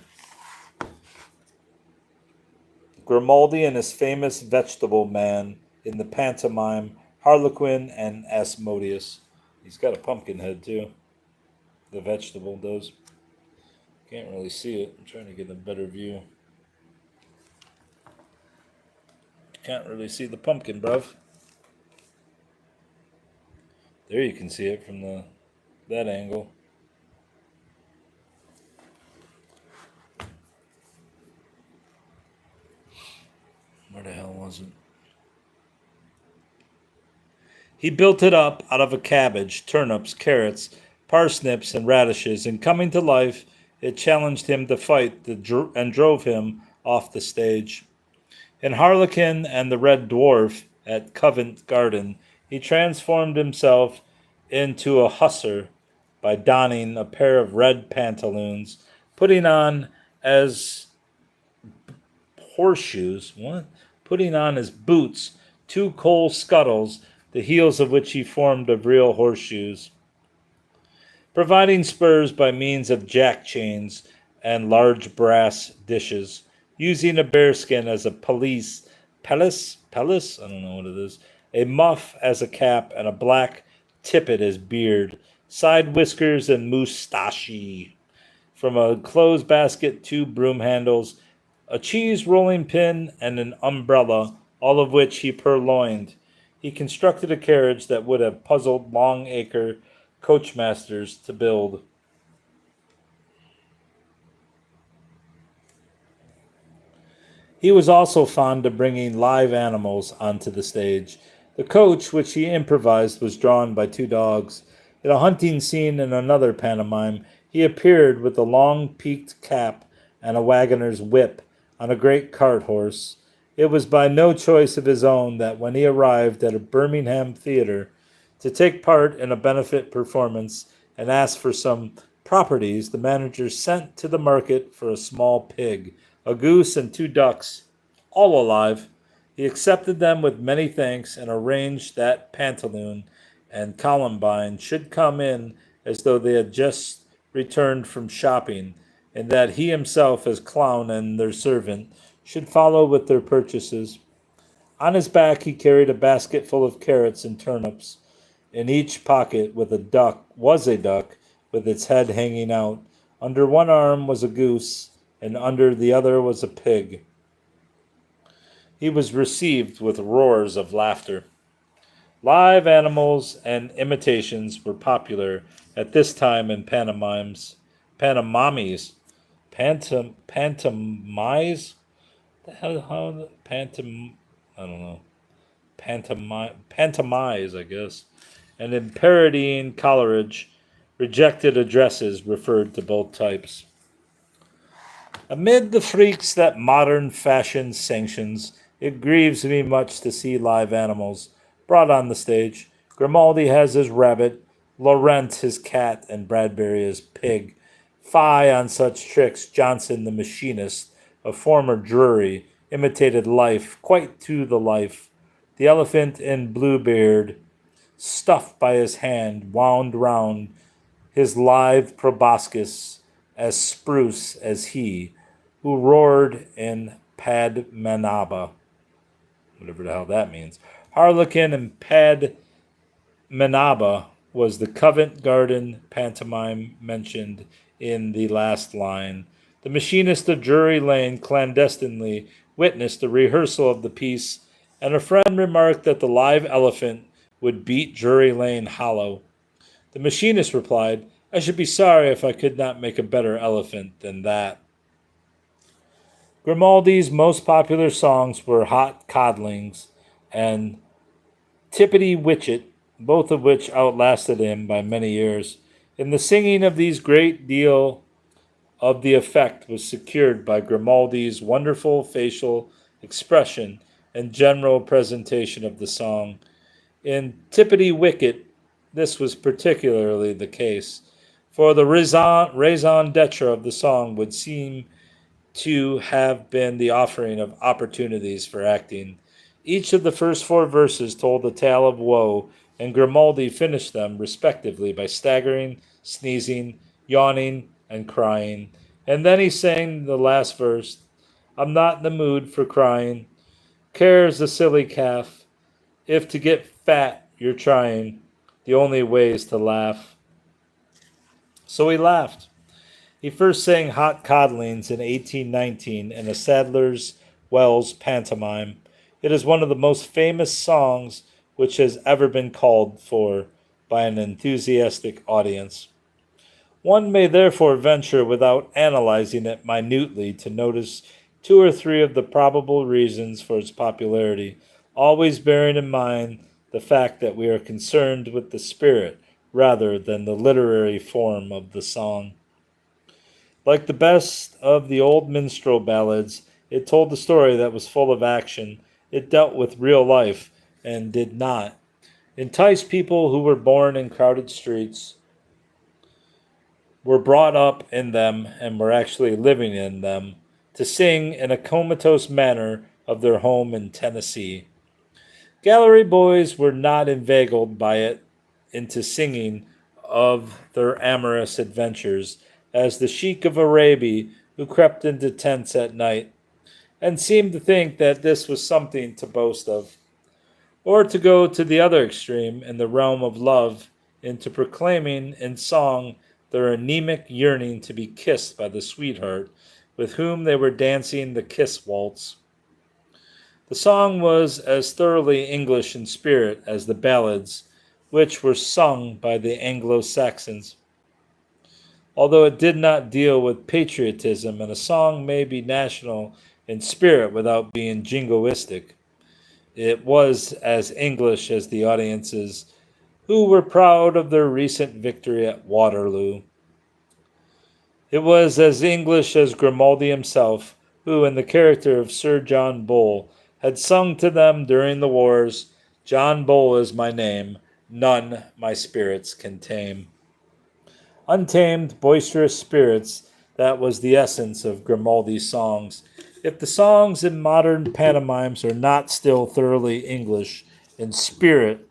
Grimaldi and his famous vegetable man in the pantomime Harlequin and Asmodeus. He's got a pumpkin head too. The vegetable does. Can't really see it. I'm trying to get a better view. Can't really see the pumpkin, bruv. There you can see it from that angle. Where the hell was it? He built it up out of a cabbage, turnips, carrots, parsnips, and radishes, and coming to life, it challenged him to fight and drove him off the stage. In Harlequin and the Red Dwarf at Covent Garden, he transformed himself into a hussar by donning a pair of red pantaloons, putting on as boots 2 coal scuttles, the heels of which he formed of real horseshoes, providing spurs by means of jack chains and large brass dishes, using a bearskin as a pelisse, I don't know what it is, a muff as a cap, and a black tippet as beard, side whiskers and moustache. From a clothes basket, 2 broom handles, a cheese rolling pin, and an umbrella, all of which he purloined. He constructed a carriage that would have puzzled Long Acre coachmasters to build. He was also fond of bringing live animals onto the stage. The coach, which he improvised, was drawn by 2 dogs. In a hunting scene in another pantomime, he appeared with a long peaked cap and a wagoner's whip on a great cart horse. It was by no choice of his own that when he arrived at a Birmingham theater to take part in a benefit performance and asked for some properties, the manager sent to the market for a small pig, a goose, and 2 ducks, all alive. He accepted them with many thanks and arranged that Pantaloon and Columbine should come in as though they had just returned from shopping, and that he himself, as clown and their servant, should follow with their purchases. On his back he carried a basket full of carrots and turnips. In each pocket was a duck with its head hanging out. Under one arm was a goose, and under the other was a pig. He was received with roars of laughter. Live animals and imitations were popular at this time in pantomimes, pantomimes. The hell, how I don't know, pantomimes, I guess, and in parodying Coleridge, rejected addresses referred to both types. Amid the freaks that modern fashion sanctions, it grieves me much to see live animals brought on the stage. Grimaldi has his rabbit, Laurent his cat, and Bradbury his pig. Fie on such tricks! Johnson, the machinist, a former Drury, imitated life quite to the life. The elephant in Bluebeard, stuffed by his hand, wound round his lithe proboscis as spruce as he, who roared in Padmanabha, whatever the hell that means. Harlequin and Padmanabha was the Covent Garden pantomime mentioned in the last line. The machinist of Drury Lane clandestinely witnessed a rehearsal of the piece, and a friend remarked that the live elephant would beat Drury Lane hollow. The machinist replied, I should be sorry if I could not make a better elephant than that. Grimaldi's most popular songs were Hot Codlings and Tippity Witchet, both of which outlasted him by many years. In the singing of these, great deal of the effect was secured by Grimaldi's wonderful facial expression and general presentation of the song. In Tippity Wicket, this was particularly the case, for the raison d'etre of the song would seem to have been the offering of opportunities for acting. Each of the first four verses told a tale of woe, and Grimaldi finished them respectively by staggering, sneezing, yawning, and crying. And then he sang the last verse, I'm not in the mood for crying. Cares the silly calf. If to get fat you're trying, the only way is to laugh. So he laughed. He first sang Hot Codlings in 1819 in a Sadler's Wells pantomime. It is one of the most famous songs which has ever been called for by an enthusiastic audience. One may therefore venture, without analyzing it minutely, to notice two or three of the probable reasons for its popularity, always bearing in mind the fact that we are concerned with the spirit rather than the literary form of the song. Like the best of the old minstrel ballads, it told a story that was full of action. It dealt with real life and did not entice people who were born in crowded streets, were brought up in them, and were actually living in them, to sing in a comatose manner of their home in Tennessee. Gallery boys were not inveigled by it into singing of their amorous adventures, as the Sheik of Arabia, who crept into tents at night, and seemed to think that this was something to boast of, or to go to the other extreme in the realm of love, into proclaiming in song their anemic yearning to be kissed by the sweetheart with whom they were dancing the kiss waltz. The song was as thoroughly English in spirit as the ballads, which were sung by the Anglo-Saxons. Although it did not deal with patriotism, and a song may be national in spirit without being jingoistic, it was as English as the audiences who were proud of their recent victory at Waterloo. It was as English as Grimaldi himself, who, in the character of Sir John Bull, had sung to them during the wars, John Bull is my name, none my spirits can tame. Untamed, boisterous spirits, that was the essence of Grimaldi's songs. If the songs in modern pantomimes are not still thoroughly English in spirit,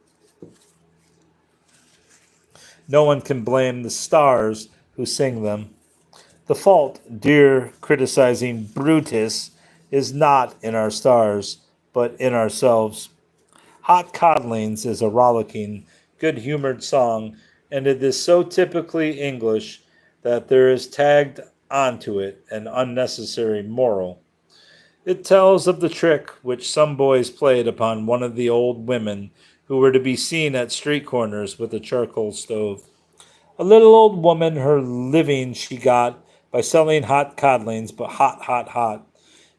no one can blame the stars who sing them. The fault, dear criticizing Brutus, is not in our stars, but in ourselves. Hot Codlings is a rollicking, good-humored song, and it is so typically English that there is tagged onto it an unnecessary moral. It tells of the trick which some boys played upon one of the old women who were to be seen at street corners with a charcoal stove. A little old woman, her living she got by selling hot codlings, but hot, hot, hot.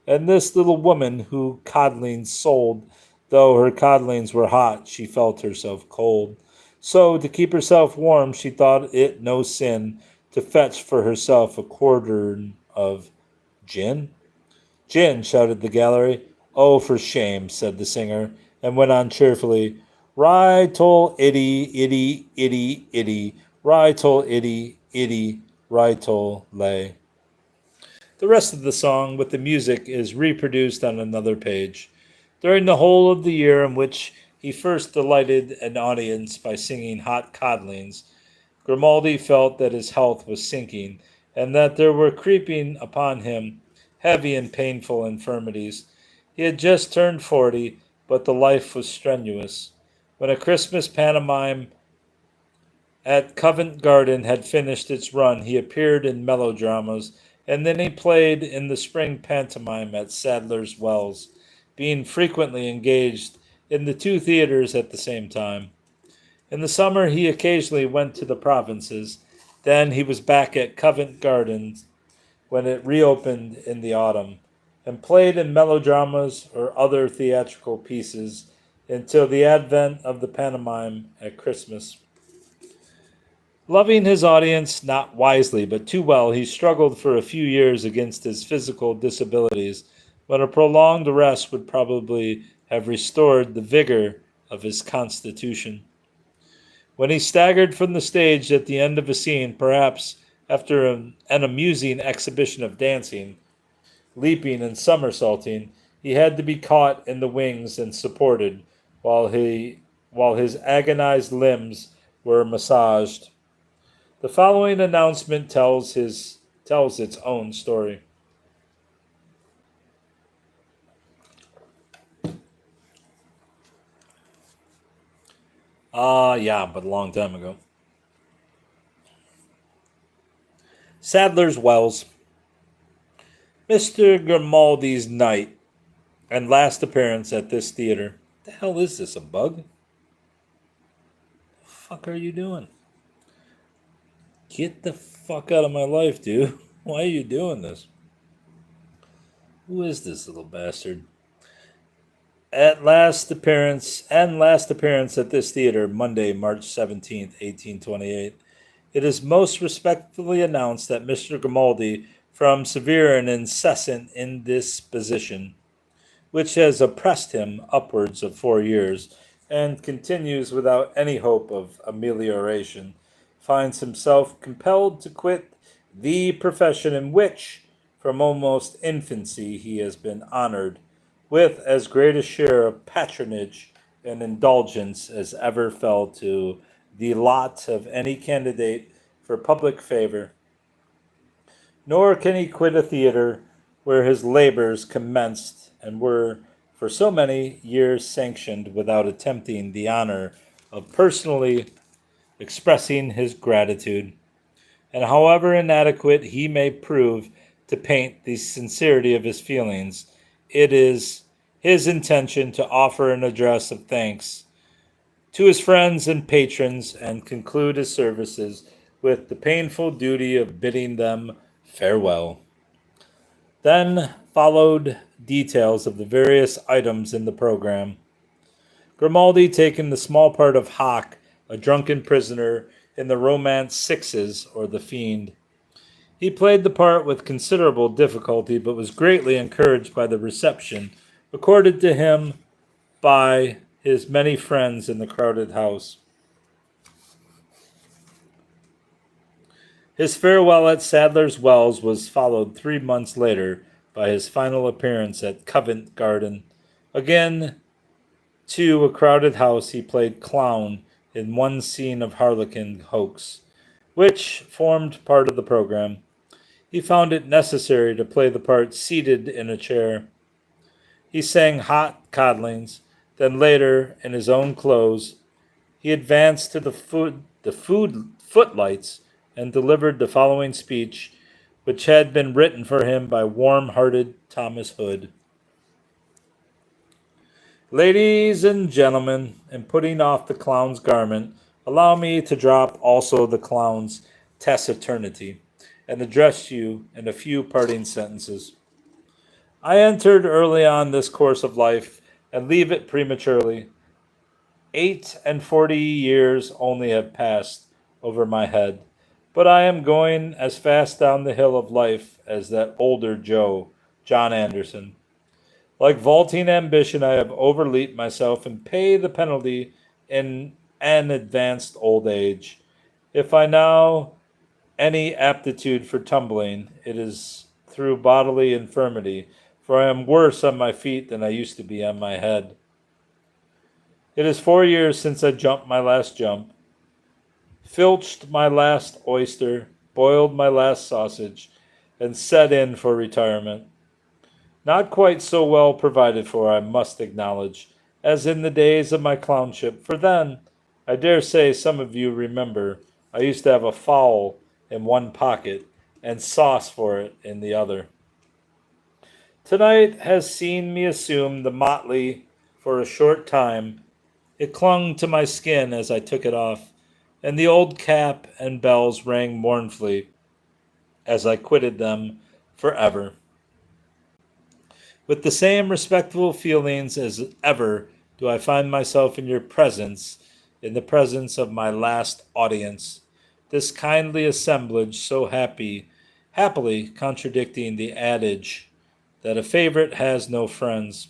And this little woman who codlings sold, though her codlings were hot, she felt herself cold. So, to keep herself warm, she thought it no sin to fetch for herself a quartern of gin. Gin, shouted the gallery. Oh, for shame, said the singer, and went on cheerfully. Rye-tol, itty, itty, itty, itty, rye-tol, itty, itty, rye-tol, lay. The rest of the song with the music is reproduced on another page. During the whole of the year in which he first delighted an audience by singing hot codlings, Grimaldi felt that his health was sinking, and that there were creeping upon him heavy and painful infirmities. He had just turned 40, but the life was strenuous. When a Christmas pantomime at Covent Garden had finished its run, he appeared in melodramas, and then he played in the spring pantomime at Sadler's Wells, being frequently engaged in the two theaters at the same time. In the summer, he occasionally went to the provinces. Then he was back at Covent Garden when it reopened in the autumn, and played in melodramas or other theatrical pieces until the advent of the pantomime at Christmas. Loving his audience not wisely but too well, he struggled for a few years against his physical disabilities, but a prolonged rest would probably have restored the vigor of his constitution. When he staggered from the stage at the end of a scene, perhaps after an amusing exhibition of dancing, leaping and somersaulting, he had to be caught in the wings and supported while his agonized limbs were massaged. The following announcement tells its own story. Yeah, but a long time ago. Sadler's Wells. Mr. Grimaldi's night and last appearance at this theater. The hell is this, a bug? The fuck are you doing? Get the fuck out of my life, dude. Why are you doing this? Who is this little bastard? Last appearance at this theater, Monday, March 17th, 1828. It is most respectfully announced that Mr. Grimaldi, from severe and incessant indisposition, which has oppressed him upwards of 4 years, and continues without any hope of amelioration, finds himself compelled to quit the profession in which, from almost infancy, he has been honored with as great a share of patronage and indulgence as ever fell to the lot of any candidate for public favor. Nor can he quit a theater where his labors commenced and were for so many years sanctioned without attempting the honor of personally expressing his gratitude. And however inadequate he may prove to paint the sincerity of his feelings, it is his intention to offer an address of thanks to his friends and patrons and conclude his services with the painful duty of bidding them farewell. Then followed details of the various items in the program. Grimaldi taking the small part of Hock, a drunken prisoner in the romance Sixes or the Fiend. He played the part with considerable difficulty, but was greatly encouraged by the reception accorded to him by his many friends in the crowded house. His farewell at Sadler's Wells was followed 3 months later by his final appearance at Covent Garden. Again, to a crowded house, he played clown in one scene of Harlequin hoax, which formed part of the program. He found it necessary to play the part seated in a chair. He sang hot codlings. Then later, in his own clothes, he advanced to the footlights and delivered the following speech, which had been written for him by warm-hearted Thomas Hood. Ladies and gentlemen, in putting off the clown's garment, allow me to drop also the clown's taciturnity and address you in a few parting sentences. I entered early on this course of life and leave it prematurely. 48 years only have passed over my head, but I am going as fast down the hill of life as that older Joe, John Anderson. Like vaulting ambition, I have overleaped myself and pay the penalty in an advanced old age. If I now any aptitude for tumbling, it is through bodily infirmity, for I am worse on my feet than I used to be on my head. It is 4 years since I jumped my last jump, filched my last oyster, boiled my last sausage, and set in for retirement. Not quite so well provided for, I must acknowledge, as in the days of my clownship, for then, I dare say some of you remember, I used to have a fowl in one pocket and sauce for it in the other. Tonight has seen me assume the motley for a short time. It clung to my skin as I took it off, and the old cap and bells rang mournfully as I quitted them forever. With the same respectful feelings as ever do I find myself in your presence, in the presence of my last audience, this kindly assemblage so happily contradicting the adage that a favorite has no friends,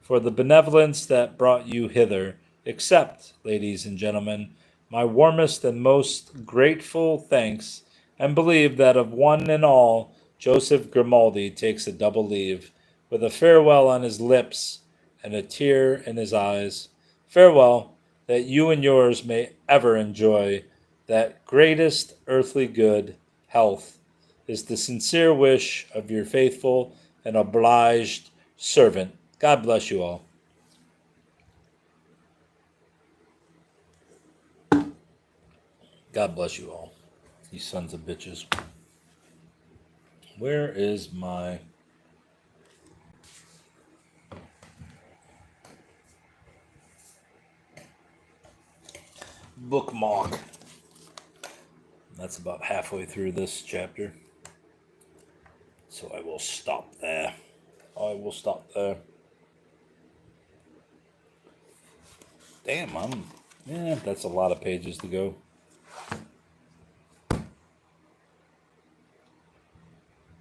for the benevolence that brought you hither. Accept, ladies and gentlemen, my warmest and most grateful thanks, and believe that of one and all Joseph Grimaldi takes a double leave, with a farewell on his lips and a tear in his eyes. Farewell, that you and yours may ever enjoy that greatest earthly good, health, is the sincere wish of your faithful and obliged servant. God bless you all. God bless you all. You sons of bitches. Where is my bookmark? That's about halfway through this chapter. So I will stop there. Damn, that's a lot of pages to go. Do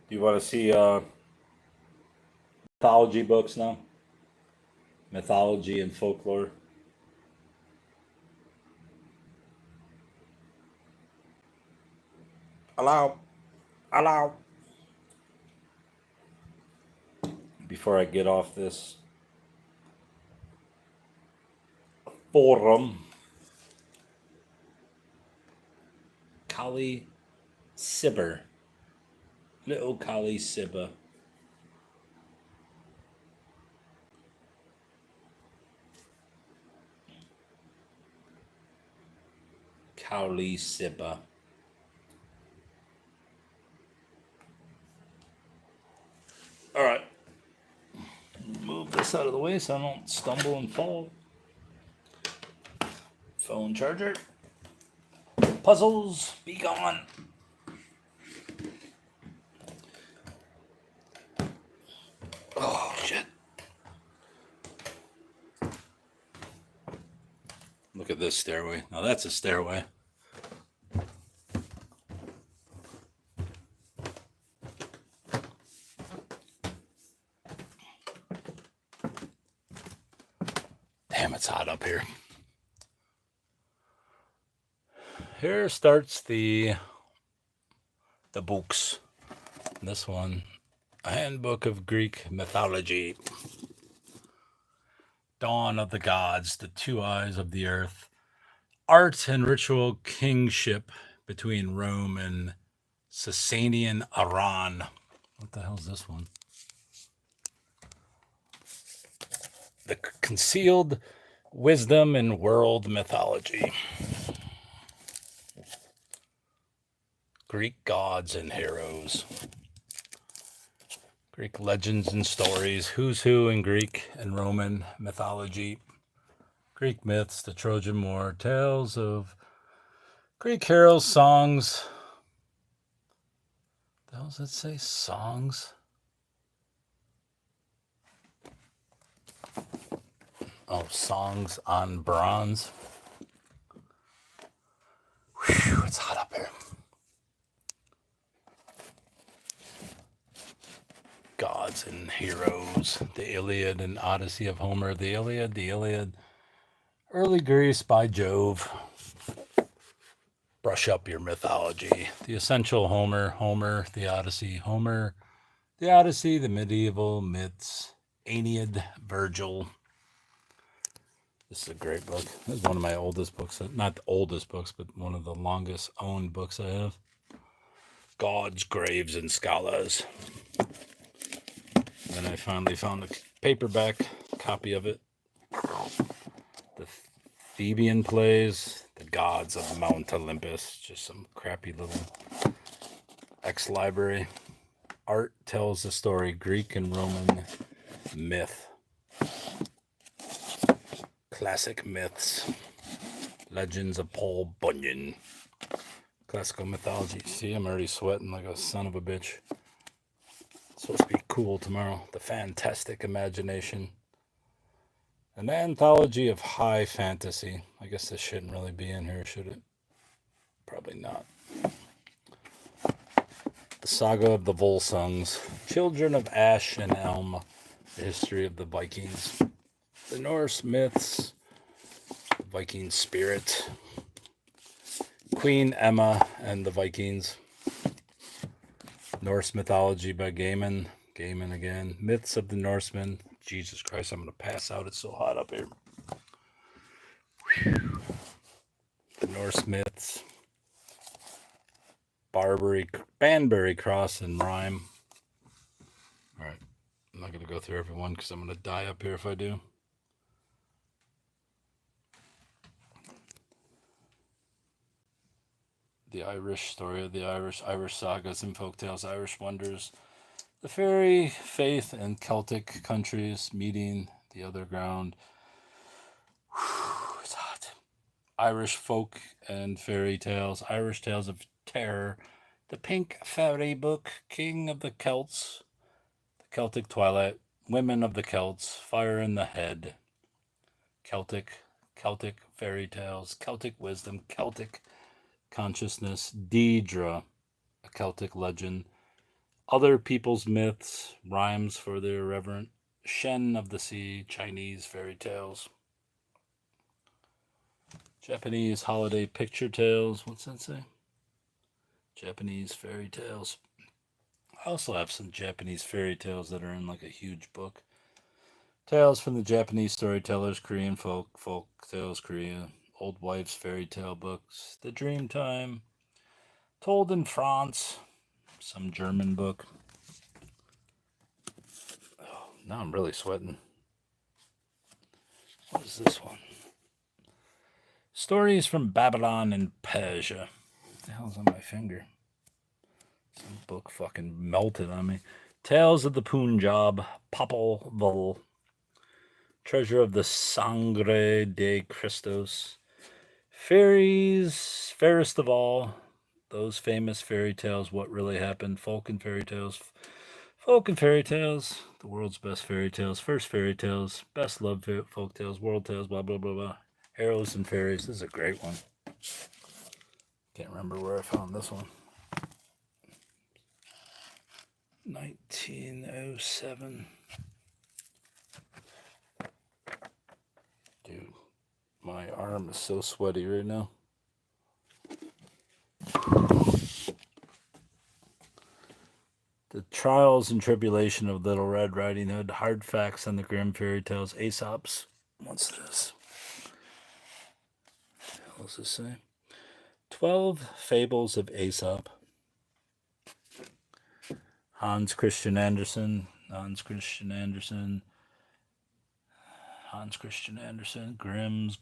you want to see mythology books now? Mythology and folklore. Allow. Before I get off this forum, Kali Sibber. Little Kali Sibber. Kali Sibber. All right. Move this out of the way so I don't stumble and fall. Phone charger. Puzzles, be gone. Oh, shit. Look at this stairway. Now that's a stairway. Damn, it's hot up here. Here starts the books. This one, A Handbook of Greek Mythology. Dawn of the Gods, the Two Eyes of the Earth. Art and Ritual Kingship between Rome and Sasanian Iran. What the hell is this one? The Concealed Wisdom in World Mythology. Greek Gods and Heroes. Greek legends and stories, who's who in Greek and Roman mythology, Greek myths, the Trojan War, tales of Greek heroes, songs. The hell does it say? Songs? Oh, songs on bronze. Whew, it's hot up here. Gods and heroes. The Iliad and Odyssey of Homer. The Iliad. Early Greece by Jove. Brush up your mythology. The essential Homer, the Odyssey, the medieval myths, Aeneid, Virgil. This is a great book. This is one of my oldest books. Not the oldest books, but one of the longest owned books I have. Gods, Graves, and Scholars. Then I finally found a paperback copy of it. The Theban Plays, The Gods of Mount Olympus. Just some crappy little ex-library. Art tells the story, Greek and Roman myth. Classic myths. Legends of Paul Bunyan. Classical mythology. See, I'm already sweating like a son of a bitch. It's supposed to be cool tomorrow. The Fantastic Imagination. An anthology of high fantasy. I guess this shouldn't really be in here, should it? Probably not. The Saga of the Volsungs. Children of Ash and Elm. The history of the Vikings. The Norse myths. Viking spirit. Queen Emma and the Vikings. Norse mythology by Gaiman. Gaiman again. Myths of the Norsemen. Jesus Christ, I'm going to pass out. It's so hot up here. Whew. The Norse myths. Banbury Cross and Rhyme. All right. I'm not going to go through everyone because I'm going to die up here if I do. The Irish story of the Irish sagas and folktales, Irish wonders, the fairy faith and Celtic countries meeting the other ground. Whew, it's hot. Irish folk and fairy tales, Irish tales of terror, the Pink Fairy Book, King of the Celts, the Celtic Twilight, Women of the Celts, Fire in the Head, Celtic fairy tales, Celtic wisdom, Celtic consciousness, Deidre, a Celtic legend, other people's myths, rhymes for the irreverent, Shen of the Sea, Chinese fairy tales, Japanese holiday picture tales. What's that say? Japanese fairy tales. I also have some Japanese fairy tales that are in like a huge book. Tales from the Japanese storytellers, Korean folk tales, Korea, Old Wife's fairy tale books, The Dream Time, Told in France, some German book. Oh, now I'm really sweating. What is this one? Stories from Babylon and Persia. What the hell's on my finger? Some book fucking melted on me. Tales of the Punjab, Popol Vuh. Treasure of the Sangre de Cristos. Fairies, fairest of all. Those famous fairy tales, what really happened. Folk and fairy tales. The world's best fairy tales. First fairy tales. Best love folk tales. World tales, blah, blah, blah, blah. Heroes and fairies. This is a great one. Can't remember where I found this one. 1907. Dude, my arm is so sweaty right now. The Trials and Tribulation of Little Red Riding Hood, Hard Facts on the Grimm Fairy Tales, Aesop's. What's this? What does this say? 12 Fables of Aesop. Hans Christian Andersen, Grimm's,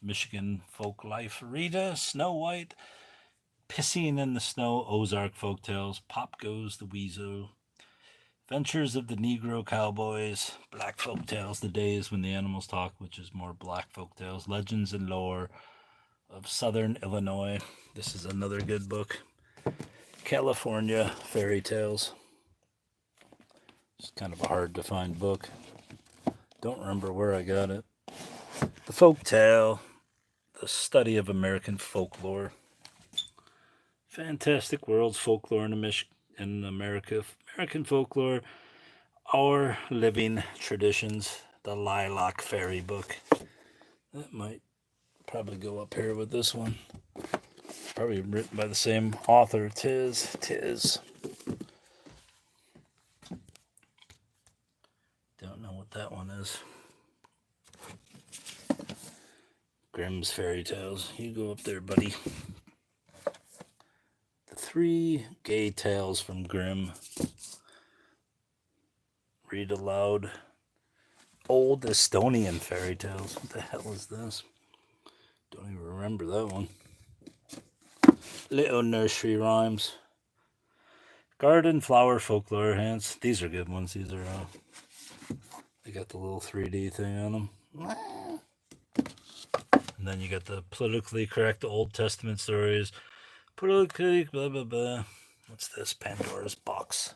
Michigan Folk Life, Rita, Snow White, Pissing in the Snow, Ozark Folktales, Pop Goes the Weasel, Adventures of the Negro Cowboys, Black Folk Tales, The Days When the Animals Talk, which is more Black Folk Tales, Legends and Lore of Southern Illinois. This is another good book. California Fairy Tales. It's kind of a hard to find book. Don't remember where I got it. The Folk Tale, The Study of American Folklore. Fantastic Worlds, Folklore in America. American Folklore, Our Living Traditions. The Lilac Fairy book. That might probably go up here with this one. Probably written by the same author, Tis. Don't know what that one is. Grimm's Fairy Tales. You go up there, buddy. The 3 Gay Tales from Grimm. Read aloud. Old Estonian Fairy Tales. What the hell is this? Don't even remember that one. Little Nursery Rhymes. Garden Flower Folklore Hands. These are good ones. These are, they got the little 3D thing on them. And then you got the politically correct Old Testament stories. Politically blah, blah, blah. What's this? Pandora's Box.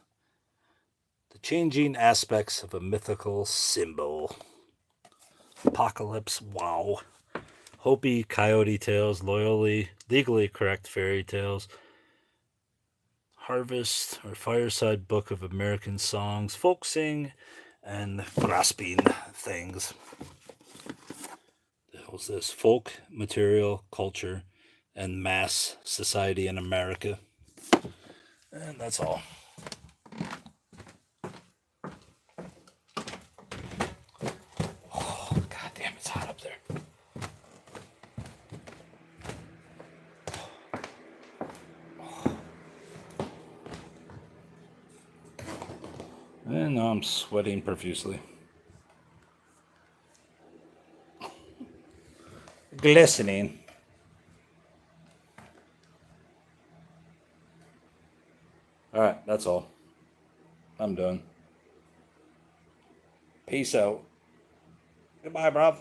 The changing aspects of a mythical symbol. Apocalypse, wow. Hopi Coyote Tales, legally correct fairy tales. Harvest or Fireside Book of American Songs, Folk Sing, and Grasping Things. What was this? Folk, Material, Culture, and Mass Society in America. And that's all. Oh, God damn, it's hot up there. And now I'm sweating profusely. Glistening. All right, that's all. I'm done. Peace out. Goodbye, bruv.